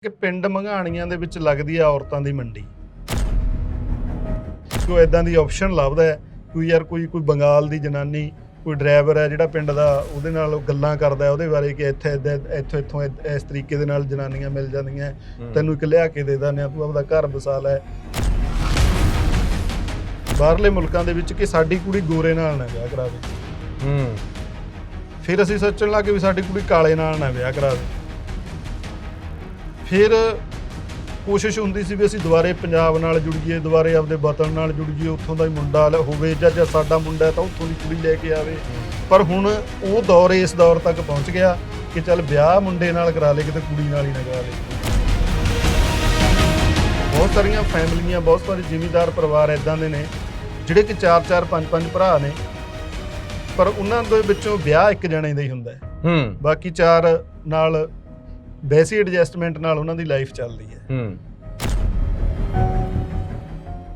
ਕਿ ਪਿੰਡ ਮੰਘਾਣੀਆਂ ਦੇ ਵਿੱਚ ਲੱਗਦੀ ਆ ਔਰਤਾਂ ਦੀ ਮੰਡੀ। ਕੋਈ ਇਦਾਂ ਦੀ ਆਪਸ਼ਨ ਲੱਭਦਾ ਹੈ, ਕੋਈ ਯਾਰ ਕੋਈ ਬੰਗਾਲ ਦੀ ਜਨਾਨੀ, ਕੋਈ ਡਰਾਈਵਰ ਹੈ ਜਿਹੜਾ ਪਿੰਡ ਦਾ, ਉਹਦੇ ਨਾਲ ਗੱਲਾਂ ਕਰਦਾ ਉਹਦੇ ਬਾਰੇ ਕਿ ਇੱਥੇ ਇੱਥੋਂ ਇਸ ਤਰੀਕੇ ਦੇ ਨਾਲ ਜਨਾਨੀਆਂ ਮਿਲ ਜਾਂਦੀਆਂ, ਤੈਨੂੰ ਇੱਕ ਲਿਆ ਕੇ ਦੇ ਦਿੰਦੇ ਆ, ਤੂੰ ਆਪਦਾ ਘਰ ਵਸਾ ਲੈ। ਬਾਹਰਲੇ ਮੁਲਕਾਂ ਦੇ ਵਿੱਚ ਕਿ ਸਾਡੀ ਕੁੜੀ ਗੋਰੇ ਨਾਲ ਨਾ ਵਿਆਹ ਕਰਾਵੇ, ਫਿਰ ਅਸੀਂ ਸੋਚਣ ਲੱਗੇ ਵੀ ਸਾਡੀ ਕੁੜੀ ਕਾਲੇ ਨਾਲ ਨਾ ਵਿਆਹ ਕਰਾਵੇ। ਫਿਰ ਕੋਸ਼ਿਸ਼ ਹੁੰਦੀ ਸੀ ਵੀ ਅਸੀਂ ਦੁਬਾਰੇ ਪੰਜਾਬ ਨਾਲ ਜੁੜੀਏ, ਦੁਬਾਰੇ ਆਪਦੇ ਵਤਨ ਨਾਲ ਜੁੜੀਏ, ਉੱਥੋਂ ਦਾ ਹੀ ਮੁੰਡਾ ਹੋਵੇ ਜਾਂ ਸਾਡਾ ਮੁੰਡਾ ਤਾਂ ਉੱਥੋਂ ਦੀ ਕੁੜੀ ਲੈ ਕੇ ਆਵੇ। ਪਰ ਹੁਣ ਉਹ ਦੌਰ ਇਸ ਦੌਰ ਤੱਕ ਪਹੁੰਚ ਗਿਆ ਕਿ ਚੱਲ ਵਿਆਹ ਮੁੰਡੇ ਨਾਲ ਕਰਾ ਲੇ, ਕਿਤੇ ਕੁੜੀ ਨਾਲ ਹੀ ਨਾ ਕਰਾ ਲੇ। ਬਹੁਤ ਸਾਰੀਆਂ ਫੈਮਲੀਆਂ, ਬਹੁਤ ਸਾਰੇ ਜ਼ਿਮੀਂਦਾਰ ਪਰਿਵਾਰ ਇੱਦਾਂ ਦੇ ਨੇ ਜਿਹੜੇ ਕਿ 4-4 5-5 ਭਰਾ ਨੇ, ਪਰ ਉਹਨਾਂ ਦੇ ਵਿੱਚੋਂ ਵਿਆਹ ਇੱਕ ਜਣੇ ਦਾ ਹੀ ਹੁੰਦਾ ਹੈ, ਬਾਕੀ 4 ਨਾਲ ਵੈਸੀ ਐਡਜਸਟਮੈਂਟ ਨਾਲ ਉਹਨਾਂ ਦੀ ਲਾਈਫ ਚੱਲਦੀ ਹੈ।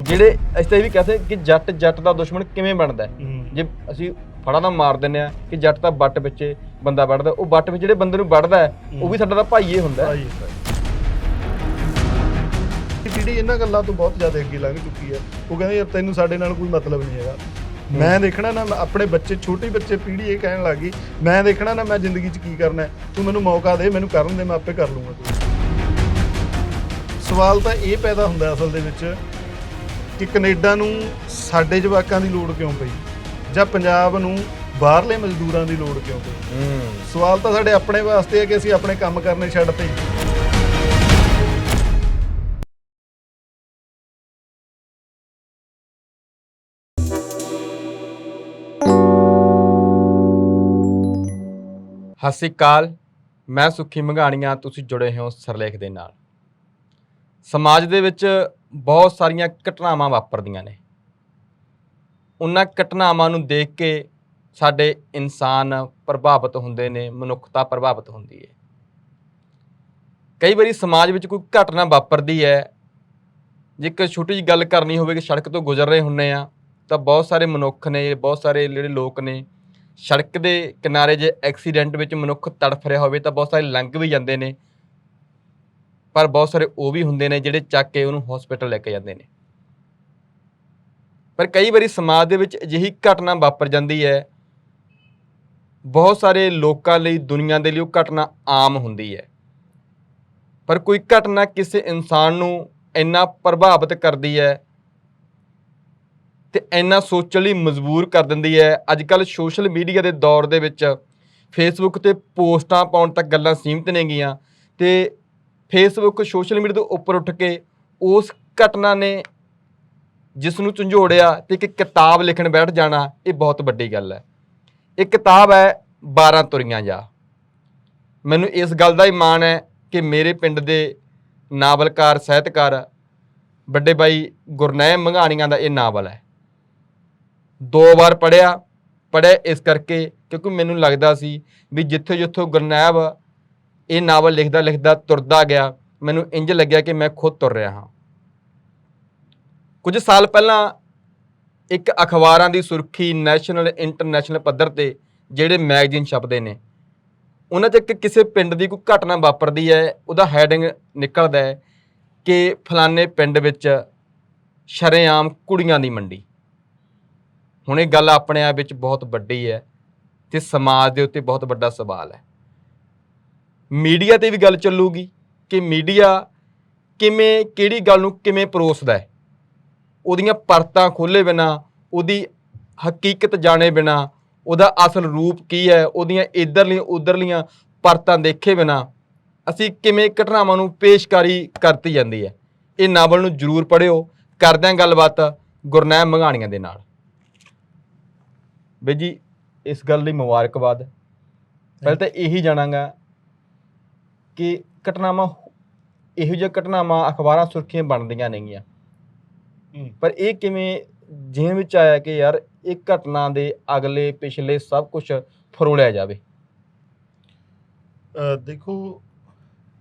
ਜਿਹੜੇ ਅਸੀਂ ਤਾਂ ਇਹ ਵੀ ਕਹਿੰਦੇ ਕਿ ਜੱਟ ਦਾ ਦੁਸ਼ਮਣ ਕਿਵੇਂ ਬਣਦਾ। ਜੇ ਅਸੀਂ ਫੜਾ ਤਾਂ ਮਾਰ ਦਿੰਦੇ ਆ ਕਿ ਜੱਟ ਤਾਂ ਵੱਟ ਵਿੱਚ ਬੰਦਾ ਵੱਢਦਾ, ਉਹ ਵੱਟ ਵਿੱਚ ਜਿਹੜੇ ਬੰਦੇ ਨੂੰ ਵੱਢਦਾ ਉਹ ਵੀ ਸਾਡਾ ਤਾਂ ਭਾਈਏ ਹੁੰਦਾ। ਪੀੜ੍ਹੀ ਇਹਨਾਂ ਗੱਲਾਂ ਤੋਂ ਬਹੁਤ ਜ਼ਿਆਦਾ ਅੱਗੇ ਲੰਘ ਚੁੱਕੀ ਹੈ। ਉਹ ਕਹਿੰਦੇ ਯਾਰ ਤੈਨੂੰ ਸਾਡੇ ਨਾਲ ਕੋਈ ਮਤਲਬ ਨਹੀਂ ਹੈਗਾ, ਮੈਂ ਦੇਖਣਾ ਨਾ ਆਪਣੇ ਬੱਚੇ, ਛੋਟੇ ਬੱਚੇ ਪੀੜ੍ਹੀ ਇਹ ਕਹਿਣ ਲੱਗ ਗਈ, ਮੈਂ ਦੇਖਣਾ ਨਾ ਮੈਂ ਜ਼ਿੰਦਗੀ 'ਚ ਕੀ ਕਰਨਾ, ਤੂੰ ਮੈਨੂੰ ਮੌਕਾ ਦੇ, ਮੈਨੂੰ ਕਰਨ ਦੇ, ਮੈਂ ਆਪੇ ਕਰ ਲੂੰਗਾ। ਸਵਾਲ ਤਾਂ ਇਹ ਪੈਦਾ ਹੁੰਦਾ ਅਸਲ ਦੇ ਵਿੱਚ ਕਿ ਕੈਨੇਡਾ ਨੂੰ ਸਾਡੇ ਜਵਾਕਾਂ ਦੀ ਲੋੜ ਕਿਉਂ ਪਈ, ਜਾਂ ਪੰਜਾਬ ਨੂੰ ਬਾਹਰਲੇ ਮਜ਼ਦੂਰਾਂ ਦੀ ਲੋੜ ਕਿਉਂ ਪਈ। ਸਵਾਲ ਤਾਂ ਸਾਡੇ ਆਪਣੇ ਵਾਸਤੇ ਹੈ ਕਿ ਅਸੀਂ ਆਪਣੇ ਕੰਮ ਕਰਨੇ ਛੱਡਤੇ। ਸਤਿ ਸ਼੍ਰੀ ਅਕਾਲ, ਮੈਂ ਸੁੱਖੀ ਮੰਘਾਣੀਆਂ, ਤੁਸੀਂ ਜੁੜੇ ਹੋ ਸਿਰਲੇਖ ਦੇ ਨਾਲ। ਸਮਾਜ ਦੇ ਵਿੱਚ ਬਹੁਤ ਸਾਰੀਆਂ ਘਟਨਾਵਾਂ ਵਾਪਰਦੀਆਂ ਨੇ, ਉਹਨਾਂ ਘਟਨਾਵਾਂ ਨੂੰ ਦੇਖ ਕੇ ਸਾਡੇ ਇਨਸਾਨ ਪ੍ਰਭਾਵਿਤ ਹੁੰਦੇ ਨੇ, ਮਨੁੱਖਤਾ ਪ੍ਰਭਾਵਿਤ ਹੁੰਦੀ ਹੈ। ਕਈ ਵਾਰੀ ਸਮਾਜ ਵਿੱਚ ਕੋਈ ਘਟਨਾ ਵਾਪਰਦੀ ਹੈ, ਜੇ ਇੱਕ ਛੋਟੀ ਜਿਹੀ ਗੱਲ ਕਰਨੀ ਹੋਵੇ ਕਿ ਸੜਕ ਤੋਂ ਗੁਜ਼ਰ ਰਹੇ ਹੁੰਦੇ ਆ ਤਾਂ ਬਹੁਤ ਸਾਰੇ ਮਨੁੱਖ ਨੇ, ਬਹੁਤ ਸਾਰੇ ਜਿਹੜੇ ਲੋਕ ਨੇ, ਸੜਕ ਦੇ ਕਿਨਾਰੇ ਜੇ ਐਕਸੀਡੈਂਟ ਵਿੱਚ ਮਨੁੱਖ ਤੜਫ ਰਿਹਾ ਹੋਵੇ ਤਾਂ ਬਹੁਤ ਸਾਰੇ ਲੰਘ ਵੀ ਜਾਂਦੇ ਨੇ, ਪਰ ਬਹੁਤ ਸਾਰੇ ਉਹ ਵੀ ਹੁੰਦੇ ਨੇ ਜਿਹੜੇ ਚੱਕ ਕੇ ਉਹਨੂੰ ਹਸਪੀਟਲ ਲੈ ਕੇ ਜਾਂਦੇ ਨੇ। ਪਰ ਕਈ ਵਾਰੀ ਸਮਾਜ ਦੇ ਵਿੱਚ ਅਜਿਹੀ ਘਟਨਾ ਵਾਪਰ ਜਾਂਦੀ ਹੈ, ਬਹੁਤ ਸਾਰੇ ਲੋਕਾਂ ਲਈ, ਦੁਨੀਆ ਦੇ ਲਈ ਉਹ ਘਟਨਾ ਆਮ ਹੁੰਦੀ ਹੈ, ਪਰ ਕੋਈ ਘਟਨਾ ਕਿਸੇ ਇਨਸਾਨ ਨੂੰ ਇੰਨਾ ਪ੍ਰਭਾਵਿਤ ਕਰਦੀ ਹੈ ਤੇ ਇੰਨਾ ਸੋਚਣ ਲਈ ਮਜਬੂਰ ਕਰ ਦਿੰਦੀ ਹੈ। ਅੱਜ ਕੱਲ੍ਹ ਸੋਸ਼ਲ ਮੀਡੀਆ ਦੇ ਦੌਰ ਦੇ ਵਿੱਚ ਫੇਸਬੁੱਕ 'ਤੇ ਪੋਸਟਾਂ ਪਾਉਣ ਤੱਕ ਗੱਲਾਂ ਸੀਮਿਤ ਨੇਗੀਆਂ, ਅਤੇ ਫੇਸਬੁੱਕ ਸੋਸ਼ਲ ਮੀਡੀਆ ਤੋਂ ਉੱਪਰ ਉੱਠ ਕੇ ਉਸ ਘਟਨਾ ਨੇ ਜਿਸ ਨੂੰ ਝੰਜੋੜਿਆ ਅਤੇ ਇੱਕ ਕਿਤਾਬ ਲਿਖਣ ਬੈਠ ਜਾਣਾ, ਇਹ ਬਹੁਤ ਵੱਡੀ ਗੱਲ ਹੈ। ਇਹ ਕਿਤਾਬ ਹੈ 12 ਤੁਰੀਆਂ ਜਾ। ਮੈਨੂੰ ਇਸ ਗੱਲ ਦਾ ਹੀ ਮਾਣ ਹੈ ਕਿ ਮੇਰੇ ਪਿੰਡ ਦੇ ਨਾਵਲਕਾਰ, ਸਾਹਿਤਕਾਰ ਵੱਡੇ ਬਾਈ ਗੁਰਨੈਮ ਮੰਘਾਣੀਆਂ ਦਾ ਇਹ ਨਾਵਲ ਹੈ। 2 ਵਾਰ ਪੜ੍ਹਿਆ ਇਸ ਕਰਕੇ ਕਿਉਂਕਿ ਮੈਨੂੰ ਲੱਗਦਾ ਸੀ ਵੀ ਜਿੱਥੋਂ ਗੁਰਨੈਮ ਇਹ ਨਾਵਲ ਲਿਖਦਾ ਤੁਰਦਾ ਗਿਆ, ਮੈਨੂੰ ਇੰਝ ਲੱਗਿਆ ਕਿ ਮੈਂ ਖੁਦ ਤੁਰ ਰਿਹਾ ਹਾਂ। ਕੁਝ ਸਾਲ ਪਹਿਲਾਂ ਇੱਕ ਅਖਬਾਰਾਂ ਦੀ ਸੁਰਖੀ, ਨੈਸ਼ਨਲ ਇੰਟਰਨੈਸ਼ਨਲ ਪੱਧਰ 'ਤੇ ਜਿਹੜੇ ਮੈਗਜ਼ੀਨ ਛਪਦੇ ਨੇ, ਉਹਨਾਂ 'ਚ ਕਿਸੇ ਪਿੰਡ ਦੀ ਕੋਈ ਘਟਨਾ ਵਾਪਰਦੀ ਹੈ, ਉਹਦਾ ਹੈਡਿੰਗ ਨਿਕਲਦਾ ਹੈ ਕਿ ਫਲਾਣੇ ਪਿੰਡ ਵਿੱਚ ਸ਼ਰੇਆਮ ਕੁੜੀਆਂ ਦੀ ਮੰਡੀ। ਹੁਣ ਇਹ ਗੱਲ ਆਪਣੇ ਆਪ ਵਿੱਚ ਬਹੁਤ ਵੱਡੀ ਹੈ ਅਤੇ ਸਮਾਜ ਦੇ ਉੱਤੇ ਬਹੁਤ ਵੱਡਾ ਸਵਾਲ ਹੈ। ਮੀਡੀਆ 'ਤੇ ਵੀ ਗੱਲ ਚੱਲੂਗੀ ਕਿ ਮੀਡੀਆ ਕਿਵੇਂ, ਕਿਹੜੀ ਗੱਲ ਨੂੰ ਕਿਵੇਂ ਪਰੋਸਦਾ ਹੈ, ਉਹਦੀਆਂ ਪਰਤਾਂ ਖੋਲ੍ਹੇ ਬਿਨਾਂ, ਉਹਦੀ ਹਕੀਕਤ ਜਾਣੇ ਬਿਨਾਂ, ਉਹਦਾ ਅਸਲ ਰੂਪ ਕੀ ਹੈ, ਉਹਦੀਆਂ ਇੱਧਰਲੀਆਂ ਉੱਧਰਲੀਆਂ ਪਰਤਾਂ ਦੇਖੇ ਬਿਨਾਂ ਅਸੀਂ ਕਿਵੇਂ ਘਟਨਾਵਾਂ ਨੂੰ ਪੇਸ਼ਕਾਰੀ ਕਰਤੀ ਜਾਂਦੀ ਹੈ। ਇਹ ਨਾਵਲ ਨੂੰ ਜ਼ਰੂਰ ਪੜ੍ਹਿਓ। ਕਰਦੇ ਹਾਂ ਗੱਲਬਾਤ ਗੁਰਨੈਮ ਮੰਘਾਣੀਆਂ ਦੇ ਨਾਲ। ਬਈ ਜੀ, ਇਸ ਗੱਲ ਲਈ ਮੁਬਾਰਕਬਾਦ। ਪਹਿਲਾਂ ਤਾਂ ਇਹੀ ਜਾਣਾਂਗਾ ਕਿ ਘਟਨਾਵਾਂ, ਇਹੋ ਜਿਹੀਆਂ ਘਟਨਾਵਾਂ ਅਖਬਾਰਾਂ ਸੁਰਖੀਆਂ ਬਣਦੀਆਂ ਨੇਗੀਆਂ, ਪਰ ਇਹ ਕਿਵੇਂ ਜਿਹੇ ਵਿੱਚ ਆਇਆ ਕਿ ਯਾਰ ਇਹ ਘਟਨਾ ਦੇ ਅਗਲੇ ਪਿਛਲੇ ਸਭ ਕੁਝ ਫਰੋਲਿਆ ਜਾਵੇ। ਦੇਖੋ,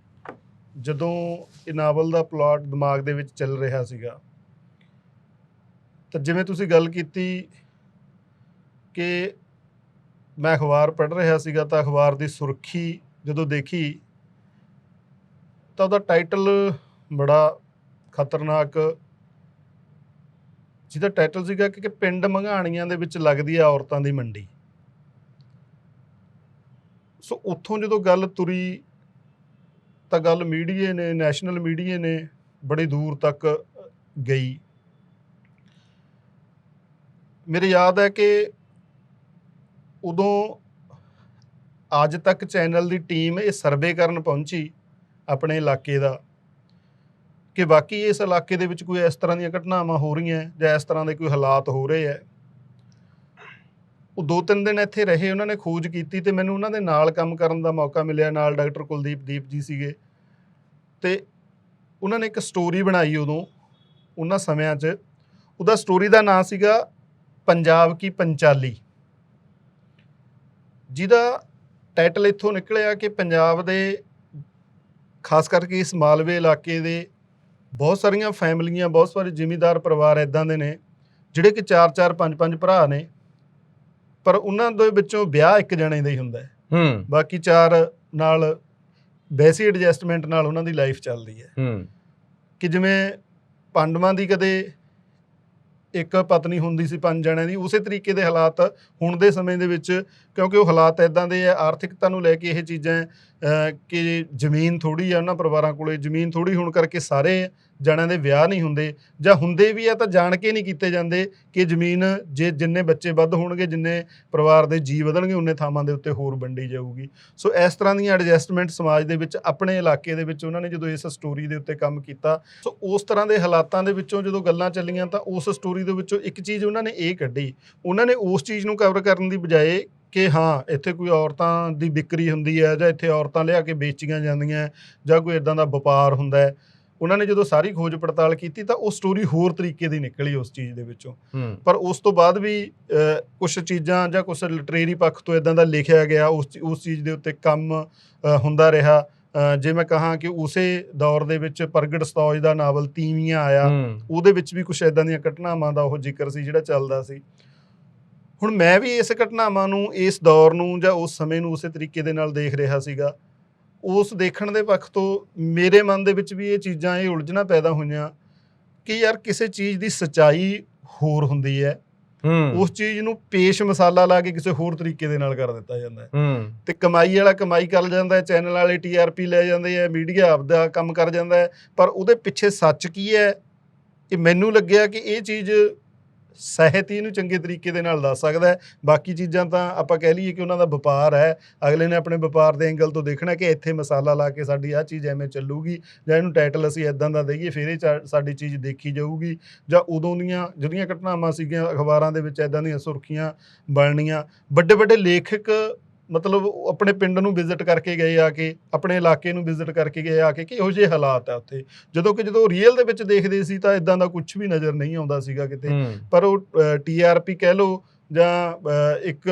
ਜਦੋਂ ਇਹ ਨਾਵਲ ਦਾ ਪਲਾਟ ਦਿਮਾਗ ਦੇ ਵਿੱਚ ਚੱਲ ਰਿਹਾ ਸੀਗਾ ਤਾਂ ਜਿਵੇਂ ਤੁਸੀਂ ਗੱਲ ਕੀਤੀ ਕਿ ਮੈਂ ਅਖਬਾਰ ਪੜ੍ਹ ਰਿਹਾ ਸੀਗਾ ਤਾਂ ਅਖਬਾਰ ਦੀ ਸੁਰਖੀ ਜਦੋਂ ਦੇਖੀ ਤਾਂ ਉਹਦਾ ਟਾਈਟਲ ਬੜਾ ਖਤਰਨਾਕ, ਜਿਹਦਾ ਟਾਈਟਲ ਸੀਗਾ ਕਿ ਪਿੰਡ ਮੰਘਾਣੀਆਂ ਦੇ ਵਿੱਚ ਲੱਗਦੀ ਆ ਔਰਤਾਂ ਦੀ ਮੰਡੀ। ਸੋ ਉੱਥੋਂ ਜਦੋਂ ਗੱਲ ਤੁਰੀ ਤਾਂ ਗੱਲ ਮੀਡੀਏ ਨੇ, ਨੈਸ਼ਨਲ ਮੀਡੀਏ ਨੇ ਬੜੀ ਦੂਰ ਤੱਕ ਗਈ। ਮੇਰੇ ਯਾਦ ਹੈ ਕਿ ਉਦੋਂ ਅੱਜ ਤੱਕ ਚੈਨਲ ਦੀ ਟੀਮ ਇਹ ਸਰਵੇ ਕਰਨ ਪਹੁੰਚੀ ਆਪਣੇ ਇਲਾਕੇ ਦਾ ਕਿ ਬਾਕੀ ਇਸ ਇਲਾਕੇ ਦੇ ਵਿੱਚ ਕੋਈ ਇਸ ਤਰ੍ਹਾਂ ਦੀਆਂ ਘਟਨਾਵਾਂ ਹੋ ਰਹੀਆਂ ਜਾਂ ਇਸ ਤਰ੍ਹਾਂ ਦੇ ਕੋਈ ਹਾਲਾਤ ਹੋ ਰਹੇ ਹੈ। ਉਹ 2-3 ਦਿਨ ਇੱਥੇ ਰਹੇ, ਉਹਨਾਂ ਨੇ ਖੋਜ ਕੀਤੀ ਤੇ ਮੈਨੂੰ ਉਹਨਾਂ ਦੇ ਨਾਲ ਕੰਮ ਕਰਨ ਦਾ ਮੌਕਾ ਮਿਲਿਆ। ਨਾਲ ਡਾਕਟਰ ਕੁਲਦੀਪ ਜੀ ਸੀਗੇ ਤੇ ਉਹਨਾਂ ਨੇ ਇੱਕ ਸਟੋਰੀ ਬਣਾਈ ਉਦੋਂ ਉਹਨਾਂ ਸਮਿਆਂ 'ਚ। ਉਹਦਾ ਸਟੋਰੀ ਦਾ ਨਾਂ ਸੀਗਾ ਪੰਜਾਬ ਕੀ ਪੰਚਾਲੀ, ਜਿਹਦਾ ਟਾਈਟਲ ਇੱਥੋਂ ਨਿਕਲਿਆ ਕਿ ਪੰਜਾਬ ਦੇ ਖਾਸ ਕਰਕੇ ਇਸ ਮਾਲਵੇ ਇਲਾਕੇ ਦੇ ਬਹੁਤ ਸਾਰੀਆਂ ਫੈਮਲੀਆਂ, ਬਹੁਤ ਸਾਰੇ ਜ਼ਿਮੀਂਦਾਰ ਪਰਿਵਾਰ ਇੱਦਾਂ ਦੇ ਨੇ ਜਿਹੜੇ ਕਿ 4-4 5-5 ਭਰਾ ਨੇ, ਪਰ ਉਹਨਾਂ ਦੇ ਵਿੱਚੋਂ ਵਿਆਹ ਇੱਕ ਜਣੇ ਦਾ ਹੀ ਹੁੰਦਾ ਹੈ। ਬਾਕੀ 4 ਨਾਲ ਵੈਸੀ ਐਡਜਸਟਮੈਂਟ ਨਾਲ ਉਹਨਾਂ ਦੀ ਲਾਈਫ ਚੱਲਦੀ ਹੈ। ਕਿ ਜਿਵੇਂ ਪਾਂਡਵਾਂ ਦੀ ਕਦੇ ਇੱਕ ਪਤਨੀ ਹੁੰਦੀ ਸੀ 5 ਜਣਿਆਂ ਦੀ, ਉਸੇ ਤਰੀਕੇ ਦੇ ਹਾਲਾਤ ਹੁਣ ਦੇ ਸਮੇਂ ਦੇ ਵਿੱਚ, ਕਿਉਂਕਿ ਉਹ ਹਾਲਾਤ ਇੱਦਾਂ ਦੇ ਆ ਆਰਥਿਕਤਾ ਨੂੰ ਲੈ ਕੇ ਇਹ ਚੀਜ਼ਾਂ ਕਿ ਜ਼ਮੀਨ ਥੋੜ੍ਹੀ ਆ ਉਹਨਾਂ ਪਰਿਵਾਰਾਂ ਕੋਲੇ, ਜ਼ਮੀਨ ਥੋੜ੍ਹੀ ਹੋਣ ਕਰਕੇ ਸਾਰੇ ਜਣਿਆਂ ਦੇ ਵਿਆਹ ਨਹੀਂ ਹੁੰਦੇ, ਜਾਂ ਹੁੰਦੇ ਵੀ ਆ ਤਾਂ ਜਾਣ ਕੇ ਨਹੀਂ ਕੀਤੇ ਜਾਂਦੇ ਕਿ ਜ਼ਮੀਨ ਜੇ ਜਿੰਨੇ ਬੱਚੇ ਵੱਧ ਹੋਣਗੇ, ਜਿੰਨੇ ਪਰਿਵਾਰ ਦੇ ਜੀਅ ਵਧਣਗੇ, ਉਨੇ ਥਾਵਾਂ ਦੇ ਉੱਤੇ ਹੋਰ ਵੰਡੀ ਜਾਊਗੀ। ਸੋ ਇਸ ਤਰ੍ਹਾਂ ਦੀਆਂ ਐਡਜਸਟਮੈਂਟ ਸਮਾਜ ਦੇ ਵਿੱਚ ਆਪਣੇ ਇਲਾਕੇ ਦੇ ਵਿੱਚ ਉਹਨਾਂ ਨੇ ਜਦੋਂ ਇਸ ਸਟੋਰੀ ਦੇ ਉੱਤੇ ਕੰਮ ਕੀਤਾ, ਸੋ ਉਸ ਤਰ੍ਹਾਂ ਦੇ ਹਾਲਾਤਾਂ ਦੇ ਵਿੱਚੋਂ ਜਦੋਂ ਗੱਲਾਂ ਚੱਲੀਆਂ ਤਾਂ ਉਸ ਸਟੋਰੀ ਦੇ ਵਿੱਚੋਂ ਇੱਕ ਚੀਜ਼ ਉਹਨਾਂ ਨੇ ਇਹ ਕੱਢੀ। ਉਹਨਾਂ ਨੇ ਉਸ ਚੀਜ਼ ਨੂੰ ਕਵਰ ਕਰਨ ਦੀ ਬਜਾਏ ਕਿ ਹਾਂ ਇੱਥੇ ਕੋਈ ਔਰਤਾਂ ਦੀ ਵਿਕਰੀ ਹੁੰਦੀ ਹੈ ਜਾਂ ਇੱਥੇ ਔਰਤਾਂ ਲਿਆ ਕੇ ਵੇਚੀਆਂ ਜਾਂਦੀਆਂ ਜਾਂ ਕੋਈ ਇੱਦਾਂ ਦਾ ਵਪਾਰ ਹੁੰਦਾ ਹੈ, ਉਹਨਾਂ ਨੇ ਜਦੋਂ ਸਾਰੀ ਖੋਜ ਪੜਤਾਲ ਕੀਤੀ ਤਾਂ ਉਹ ਸਟੋਰੀ ਹੋਰ ਤਰੀਕੇ ਦੀ ਨਿਕਲੀ ਉਸ ਚੀਜ਼ ਦੇ ਵਿੱਚੋਂ। ਪਰ ਉਸ ਤੋਂ ਬਾਅਦ ਵੀ ਕੁਛ ਚੀਜ਼ਾਂ ਜਾਂ ਕੁਛ ਲਿਟਰੇਰੀ ਪੱਖ ਤੋਂ ਇੱਦਾਂ ਦਾ ਲਿਖਿਆ ਗਿਆ, ਉਸ ਚੀਜ਼ ਦੇ ਉੱਤੇ ਕੰਮ ਹੁੰਦਾ ਰਿਹਾ। ਜੇ ਮੈਂ ਕਹਾਂ ਕਿ ਉਸੇ ਦੌਰ ਦੇ ਵਿੱਚ ਪ੍ਰਗਟ ਸਤੌਜ ਦਾ ਨਾਵਲ ਤੀਵੀਆਂ ਆਇਆ, ਉਹਦੇ ਵਿੱਚ ਵੀ ਕੁਛ ਇੱਦਾਂ ਦੀਆਂ ਘਟਨਾਵਾਂ ਦਾ ਉਹ ਜ਼ਿਕਰ ਸੀ ਜਿਹੜਾ ਚੱਲਦਾ ਸੀ। ਹੁਣ ਮੈਂ ਵੀ ਇਸ ਘਟਨਾਵਾਂ ਨੂੰ, ਇਸ ਦੌਰ ਨੂੰ ਜਾਂ ਉਸ ਸਮੇਂ ਨੂੰ ਉਸੇ ਤਰੀਕੇ ਦੇ ਨਾਲ ਦੇਖ ਰਿਹਾ ਸੀਗਾ। ਉਸ ਦੇਖਣ ਦੇ ਪੱਖ ਤੋਂ ਮੇਰੇ ਮਨ ਦੇ ਵਿੱਚ ਵੀ ਇਹ ਚੀਜ਼ਾਂ, ਇਹ ਉਲਝਣਾਂ ਪੈਦਾ ਹੋਈਆਂ ਕਿ ਯਾਰ ਕਿਸੇ ਚੀਜ਼ ਦੀ ਸੱਚਾਈ ਹੋਰ ਹੁੰਦੀ ਹੈ, ਉਸ ਚੀਜ਼ ਨੂੰ ਪੇਸ਼ ਮਸਾਲਾ ਲਾ ਕੇ ਕਿਸੇ ਹੋਰ ਤਰੀਕੇ ਦੇ ਨਾਲ ਕਰ ਦਿੱਤਾ ਜਾਂਦਾ ਹੈ ਤੇ ਕਮਾਈ ਵਾਲਾ ਕਮਾਈ ਕਰ ਜਾਂਦਾ ਹੈ, ਚੈਨਲ ਵਾਲੇ TRP ਲੈ ਜਾਂਦੇ ਆ, ਮੀਡੀਆ ਆਪਦਾ ਕੰਮ ਕਰ ਜਾਂਦਾ ਹੈ, ਪਰ ਉਹਦੇ ਪਿੱਛੇ ਸੱਚ ਕੀ ਹੈ ਇਹ ਮੈਨੂੰ ਲੱਗਿਆ ਕਿ ਇਹ ਚੀਜ਼ ਸਾਹਿਤ ਹੀ ਇਹਨੂੰ ਚੰਗੇ ਤਰੀਕੇ ਦੇ ਨਾਲ ਦੱਸ ਸਕਦਾ ਹੈ। ਬਾਕੀ ਚੀਜ਼ਾਂ ਤਾਂ ਆਪਾਂ ਕਹਿ ਲਈਏ ਕਿ ਉਹਨਾਂ ਦਾ ਵਪਾਰ ਹੈ, ਅਗਲੇ ਨੇ ਆਪਣੇ ਵਪਾਰ ਦੇ ਐਂਗਲ ਤੋਂ ਦੇਖਣਾ ਕਿ ਇੱਥੇ ਮਸਾਲਾ ਲਾ ਕੇ ਸਾਡੀ ਆਹ ਚੀਜ਼ ਐਵੇਂ ਚੱਲੂਗੀ, ਜਾਂ ਇਹਨੂੰ ਟਾਈਟਲ ਅਸੀਂ ਇੱਦਾਂ ਦਾ ਦੇਈਏ ਫਿਰ ਇਹ ਸਾਡੀ ਚੀਜ਼ ਦੇਖੀ ਜਾਊਗੀ। ਜਾਂ ਉਦੋਂ ਦੀਆਂ ਜਿਹੜੀਆਂ ਘਟਨਾਵਾਂ ਸੀਗੀਆਂ ਅਖਬਾਰਾਂ ਦੇ ਵਿੱਚ ਇੱਦਾਂ ਦੀਆਂ ਸੁਰਖੀਆਂ ਬਣਨੀਆਂ, ਵੱਡੇ ਵੱਡੇ ਲੇਖਕ ਮਤਲਬ ਆਪਣੇ ਪਿੰਡ ਨੂੰ ਵਿਜ਼ਿਟ ਕਰਕੇ ਗਏ ਆ ਕੇ, ਆਪਣੇ ਇਲਾਕੇ ਨੂੰ ਵਿਜ਼ਿਟ ਕਰਕੇ ਗਏ ਆ ਕੇ ਕਿ ਇਹੋ ਜਿਹੇ ਹਾਲਾਤ ਆ ਉੱਥੇ, ਜਦੋਂ ਰੀਅਲ ਦੇ ਵਿੱਚ ਦੇਖਦੇ ਸੀ ਤਾਂ ਇਦਾਂ ਦਾ ਕੁਝ ਵੀ ਨਜ਼ਰ ਨਹੀਂ ਆਉਂਦਾ ਸੀਗਾ ਕਿਤੇ। ਪਰ ਉਹ TRP ਕਹਿ ਲਓ ਜਾਂ ਇੱਕ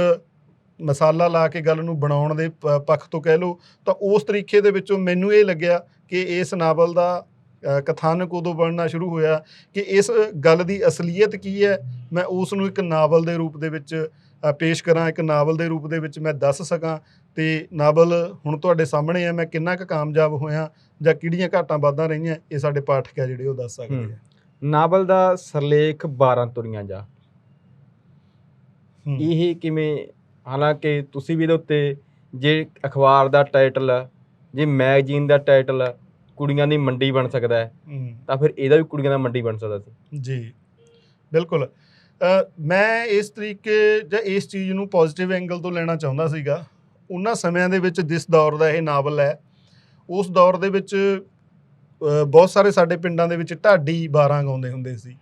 ਮਸਾਲਾ ਲਾ ਕੇ ਗੱਲ ਨੂੰ ਬਣਾਉਣ ਦੇ ਪੱਖ ਤੋਂ ਕਹਿ ਲਓ, ਤਾਂ ਉਸ ਤਰੀਕੇ ਦੇ ਵਿੱਚੋਂ ਮੈਨੂੰ ਇਹ ਲੱਗਿਆ ਕਿ ਇਸ ਨਾਵਲ ਦਾ ਕਥਾਨਕ ਉਦੋਂ ਬਣਨਾ ਸ਼ੁਰੂ ਹੋਇਆ ਕਿ ਇਸ ਗੱਲ ਦੀ ਅਸਲੀਅਤ ਕੀ ਹੈ, ਮੈਂ ਉਸ ਨੂੰ ਇੱਕ ਨਾਵਲ ਦੇ ਰੂਪ ਦੇ ਵਿੱਚ ਪੇਸ਼ ਕਰਾਂ, ਇੱਕ ਨਾਵਲ ਦੇ ਰੂਪ ਦੇ ਵਿੱਚ ਮੈਂ ਦੱਸ ਸਕਾਂ। ਤੇ ਨਾਵਲ ਹੁਣ ਤੁਹਾਡੇ ਸਾਹਮਣੇ ਹੈ, ਮੈਂ ਕਿੰਨਾ ਕੁ ਕਾਮਯਾਬ ਹੋਇਆ ਜਾਂ ਕਿਹੜੀਆਂ ਘਾਟਾਂ ਵਾਧਾਂ ਰਹੀਆਂ, ਇਹ ਸਾਡੇ ਪਾਠਕ ਹੈ ਜਿਹੜੇ ਉਹ ਦੱਸ ਸਕਦੇ ਆ। ਨਾਵਲ ਦਾ ਸਿਰਲੇਖ 12 ਤੁਰੀਆਂ ਜਾ, ਇਹ ਕਿਵੇਂ? ਹਾਲਾਂਕਿ ਤੁਸੀਂ ਵੀ ਇਹਦੇ ਉੱਤੇ, ਜੇ ਅਖਬਾਰ ਦਾ ਟਾਈਟਲ, ਜੇ ਮੈਗਜ਼ੀਨ ਦਾ ਟਾਈਟਲ ਕੁੜੀਆਂ ਦੀ ਮੰਡੀ ਬਣ ਸਕਦਾ ਹੈ, ਤਾਂ ਫਿਰ ਇਹਦਾ ਵੀ ਕੁੜੀਆਂ ਦਾ ਮੰਡੀ ਬਣ ਸਕਦਾ ਸੀ। ਜੀ ਬਿਲਕੁਲ। ਮੈਂ ਇਸ ਤਰੀਕੇ ਜਾਂ ਇਸ ਚੀਜ਼ ਨੂੰ ਪੋਜ਼ੀਟਿਵ ਐਂਗਲ ਤੋਂ ਲੈਣਾ ਚਾਹੁੰਦਾ ਸੀਗਾ। ਉਹਨਾਂ ਸਮਿਆਂ ਦੇ ਵਿੱਚ ਜਿਸ ਦੌਰ ਦਾ ਇਹ ਨਾਵਲ ਹੈ, ਉਸ ਦੌਰ ਦੇ ਵਿੱਚ ਬਹੁਤ ਸਾਰੇ ਸਾਡੇ ਪਿੰਡਾਂ ਦੇ ਵਿੱਚ ਢਾਡੀ 12 ਗਾਉਂਦੇ ਹੁੰਦੇ ਸੀ,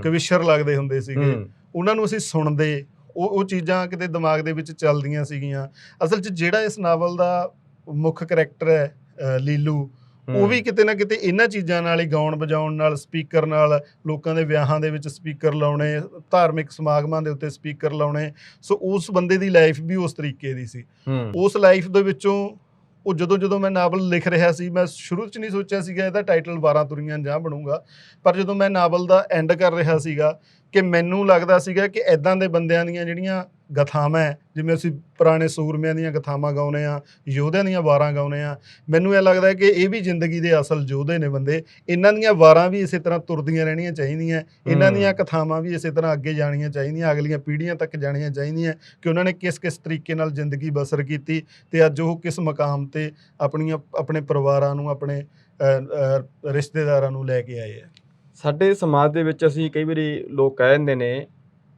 ਕਵਿਸ਼ਰ ਲੱਗਦੇ ਹੁੰਦੇ ਸੀਗੇ, ਉਹਨਾਂ ਨੂੰ ਅਸੀਂ ਸੁਣਦੇ, ਉਹ ਚੀਜ਼ਾਂ ਕਿਤੇ ਦਿਮਾਗ ਦੇ ਵਿੱਚ ਚੱਲਦੀਆਂ ਸੀਗੀਆਂ। ਅਸਲ 'ਚ ਜਿਹੜਾ ਇਸ ਨਾਵਲ ਦਾ ਮੁੱਖ ਕਰੈਕਟਰ ਹੈ ਲੀਲੂ, ਉਹ ਵੀ ਕਿਤੇ ਨਾ ਕਿਤੇ ਇਹਨਾਂ ਚੀਜ਼ਾਂ ਨਾਲ ਹੀ, ਗਾਉਣ ਵਜਾਉਣ ਨਾਲ, ਸਪੀਕਰ ਨਾਲ, ਲੋਕਾਂ ਦੇ ਵਿਆਹਾਂ ਦੇ ਵਿੱਚ ਸਪੀਕਰ ਲਾਉਣੇ, ਧਾਰਮਿਕ ਸਮਾਗਮਾਂ ਦੇ ਉੱਤੇ ਸਪੀਕਰ ਲਾਉਣੇ। ਸੋ ਉਸ ਬੰਦੇ ਦੀ ਲਾਈਫ ਵੀ ਉਸ ਤਰੀਕੇ ਦੀ ਸੀ। ਉਸ ਲਾਈਫ ਦੇ ਵਿੱਚੋਂ ਉਹ ਜਦੋਂ ਮੈਂ ਨਾਵਲ ਲਿਖ ਰਿਹਾ ਸੀ, ਮੈਂ ਸ਼ੁਰੂ 'ਚ ਨਹੀਂ ਸੋਚਿਆ ਸੀਗਾ ਇਹਦਾ ਟਾਈਟਲ 12 ਤੁਰੀਆਂ ਜਾਂ ਬਣੂਗਾ, ਪਰ ਜਦੋਂ ਮੈਂ ਨਾਵਲ ਦਾ ਐਂਡ ਕਰ ਰਿਹਾ ਸੀਗਾ ਕਿ ਮੈਨੂੰ ਲੱਗਦਾ ਸੀਗਾ ਕਿ ਇੱਦਾਂ ਦੇ ਬੰਦਿਆਂ ਦੀਆਂ ਜਿਹੜੀਆਂ ਗਥਾਵਾਂ ਹੈ, ਜਿਵੇਂ ਅਸੀਂ ਪੁਰਾਣੇ ਸੂਰਮਿਆਂ ਦੀਆਂ ਗਥਾਵਾਂ ਗਾਉਂਦੇ ਹਾਂ, ਯੋਧਿਆਂ ਦੀਆਂ ਵਾਰਾਂ ਗਾਉਂਦੇ ਹਾਂ, ਮੈਨੂੰ ਇਹ ਲੱਗਦਾ ਕਿ ਇਹ ਵੀ ਜ਼ਿੰਦਗੀ ਦੇ ਅਸਲ ਯੋਧੇ ਨੇ ਬੰਦੇ। ਇਹਨਾਂ ਦੀਆਂ ਵਾਰਾਂ ਵੀ ਇਸੇ ਤਰ੍ਹਾਂ ਤੁਰਦੀਆਂ ਰਹਿਣੀਆਂ ਚਾਹੀਦੀਆਂ, ਇਹਨਾਂ ਦੀਆਂ ਕਥਾਵਾਂ ਵੀ ਇਸੇ ਤਰ੍ਹਾਂ ਅੱਗੇ ਜਾਣੀਆਂ ਚਾਹੀਦੀਆਂ, ਅਗਲੀਆਂ ਪੀੜ੍ਹੀਆਂ ਤੱਕ ਜਾਣੀਆਂ ਚਾਹੀਦੀਆਂ ਕਿ ਉਹਨਾਂ ਨੇ ਕਿਸ ਕਿਸ ਤਰੀਕੇ ਨਾਲ ਜ਼ਿੰਦਗੀ ਬਸਰ ਕੀਤੀ ਤੇ ਅੱਜ ਉਹ ਕਿਸ ਮਕਾਮ ਤੇ ਆਪਣੇ ਪਰਿਵਾਰਾਂ ਨੂੰ, ਆਪਣੇ ਰਿਸ਼ਤੇਦਾਰਾਂ ਨੂੰ ਲੈ ਕੇ ਆਏ ਆ। ਸਾਡੇ ਸਮਾਜ ਦੇ ਵਿੱਚ ਅਸੀਂ ਕਈ ਵਾਰੀ ਲੋਕ ਕਹਿ ਦਿੰਦੇ ਨੇ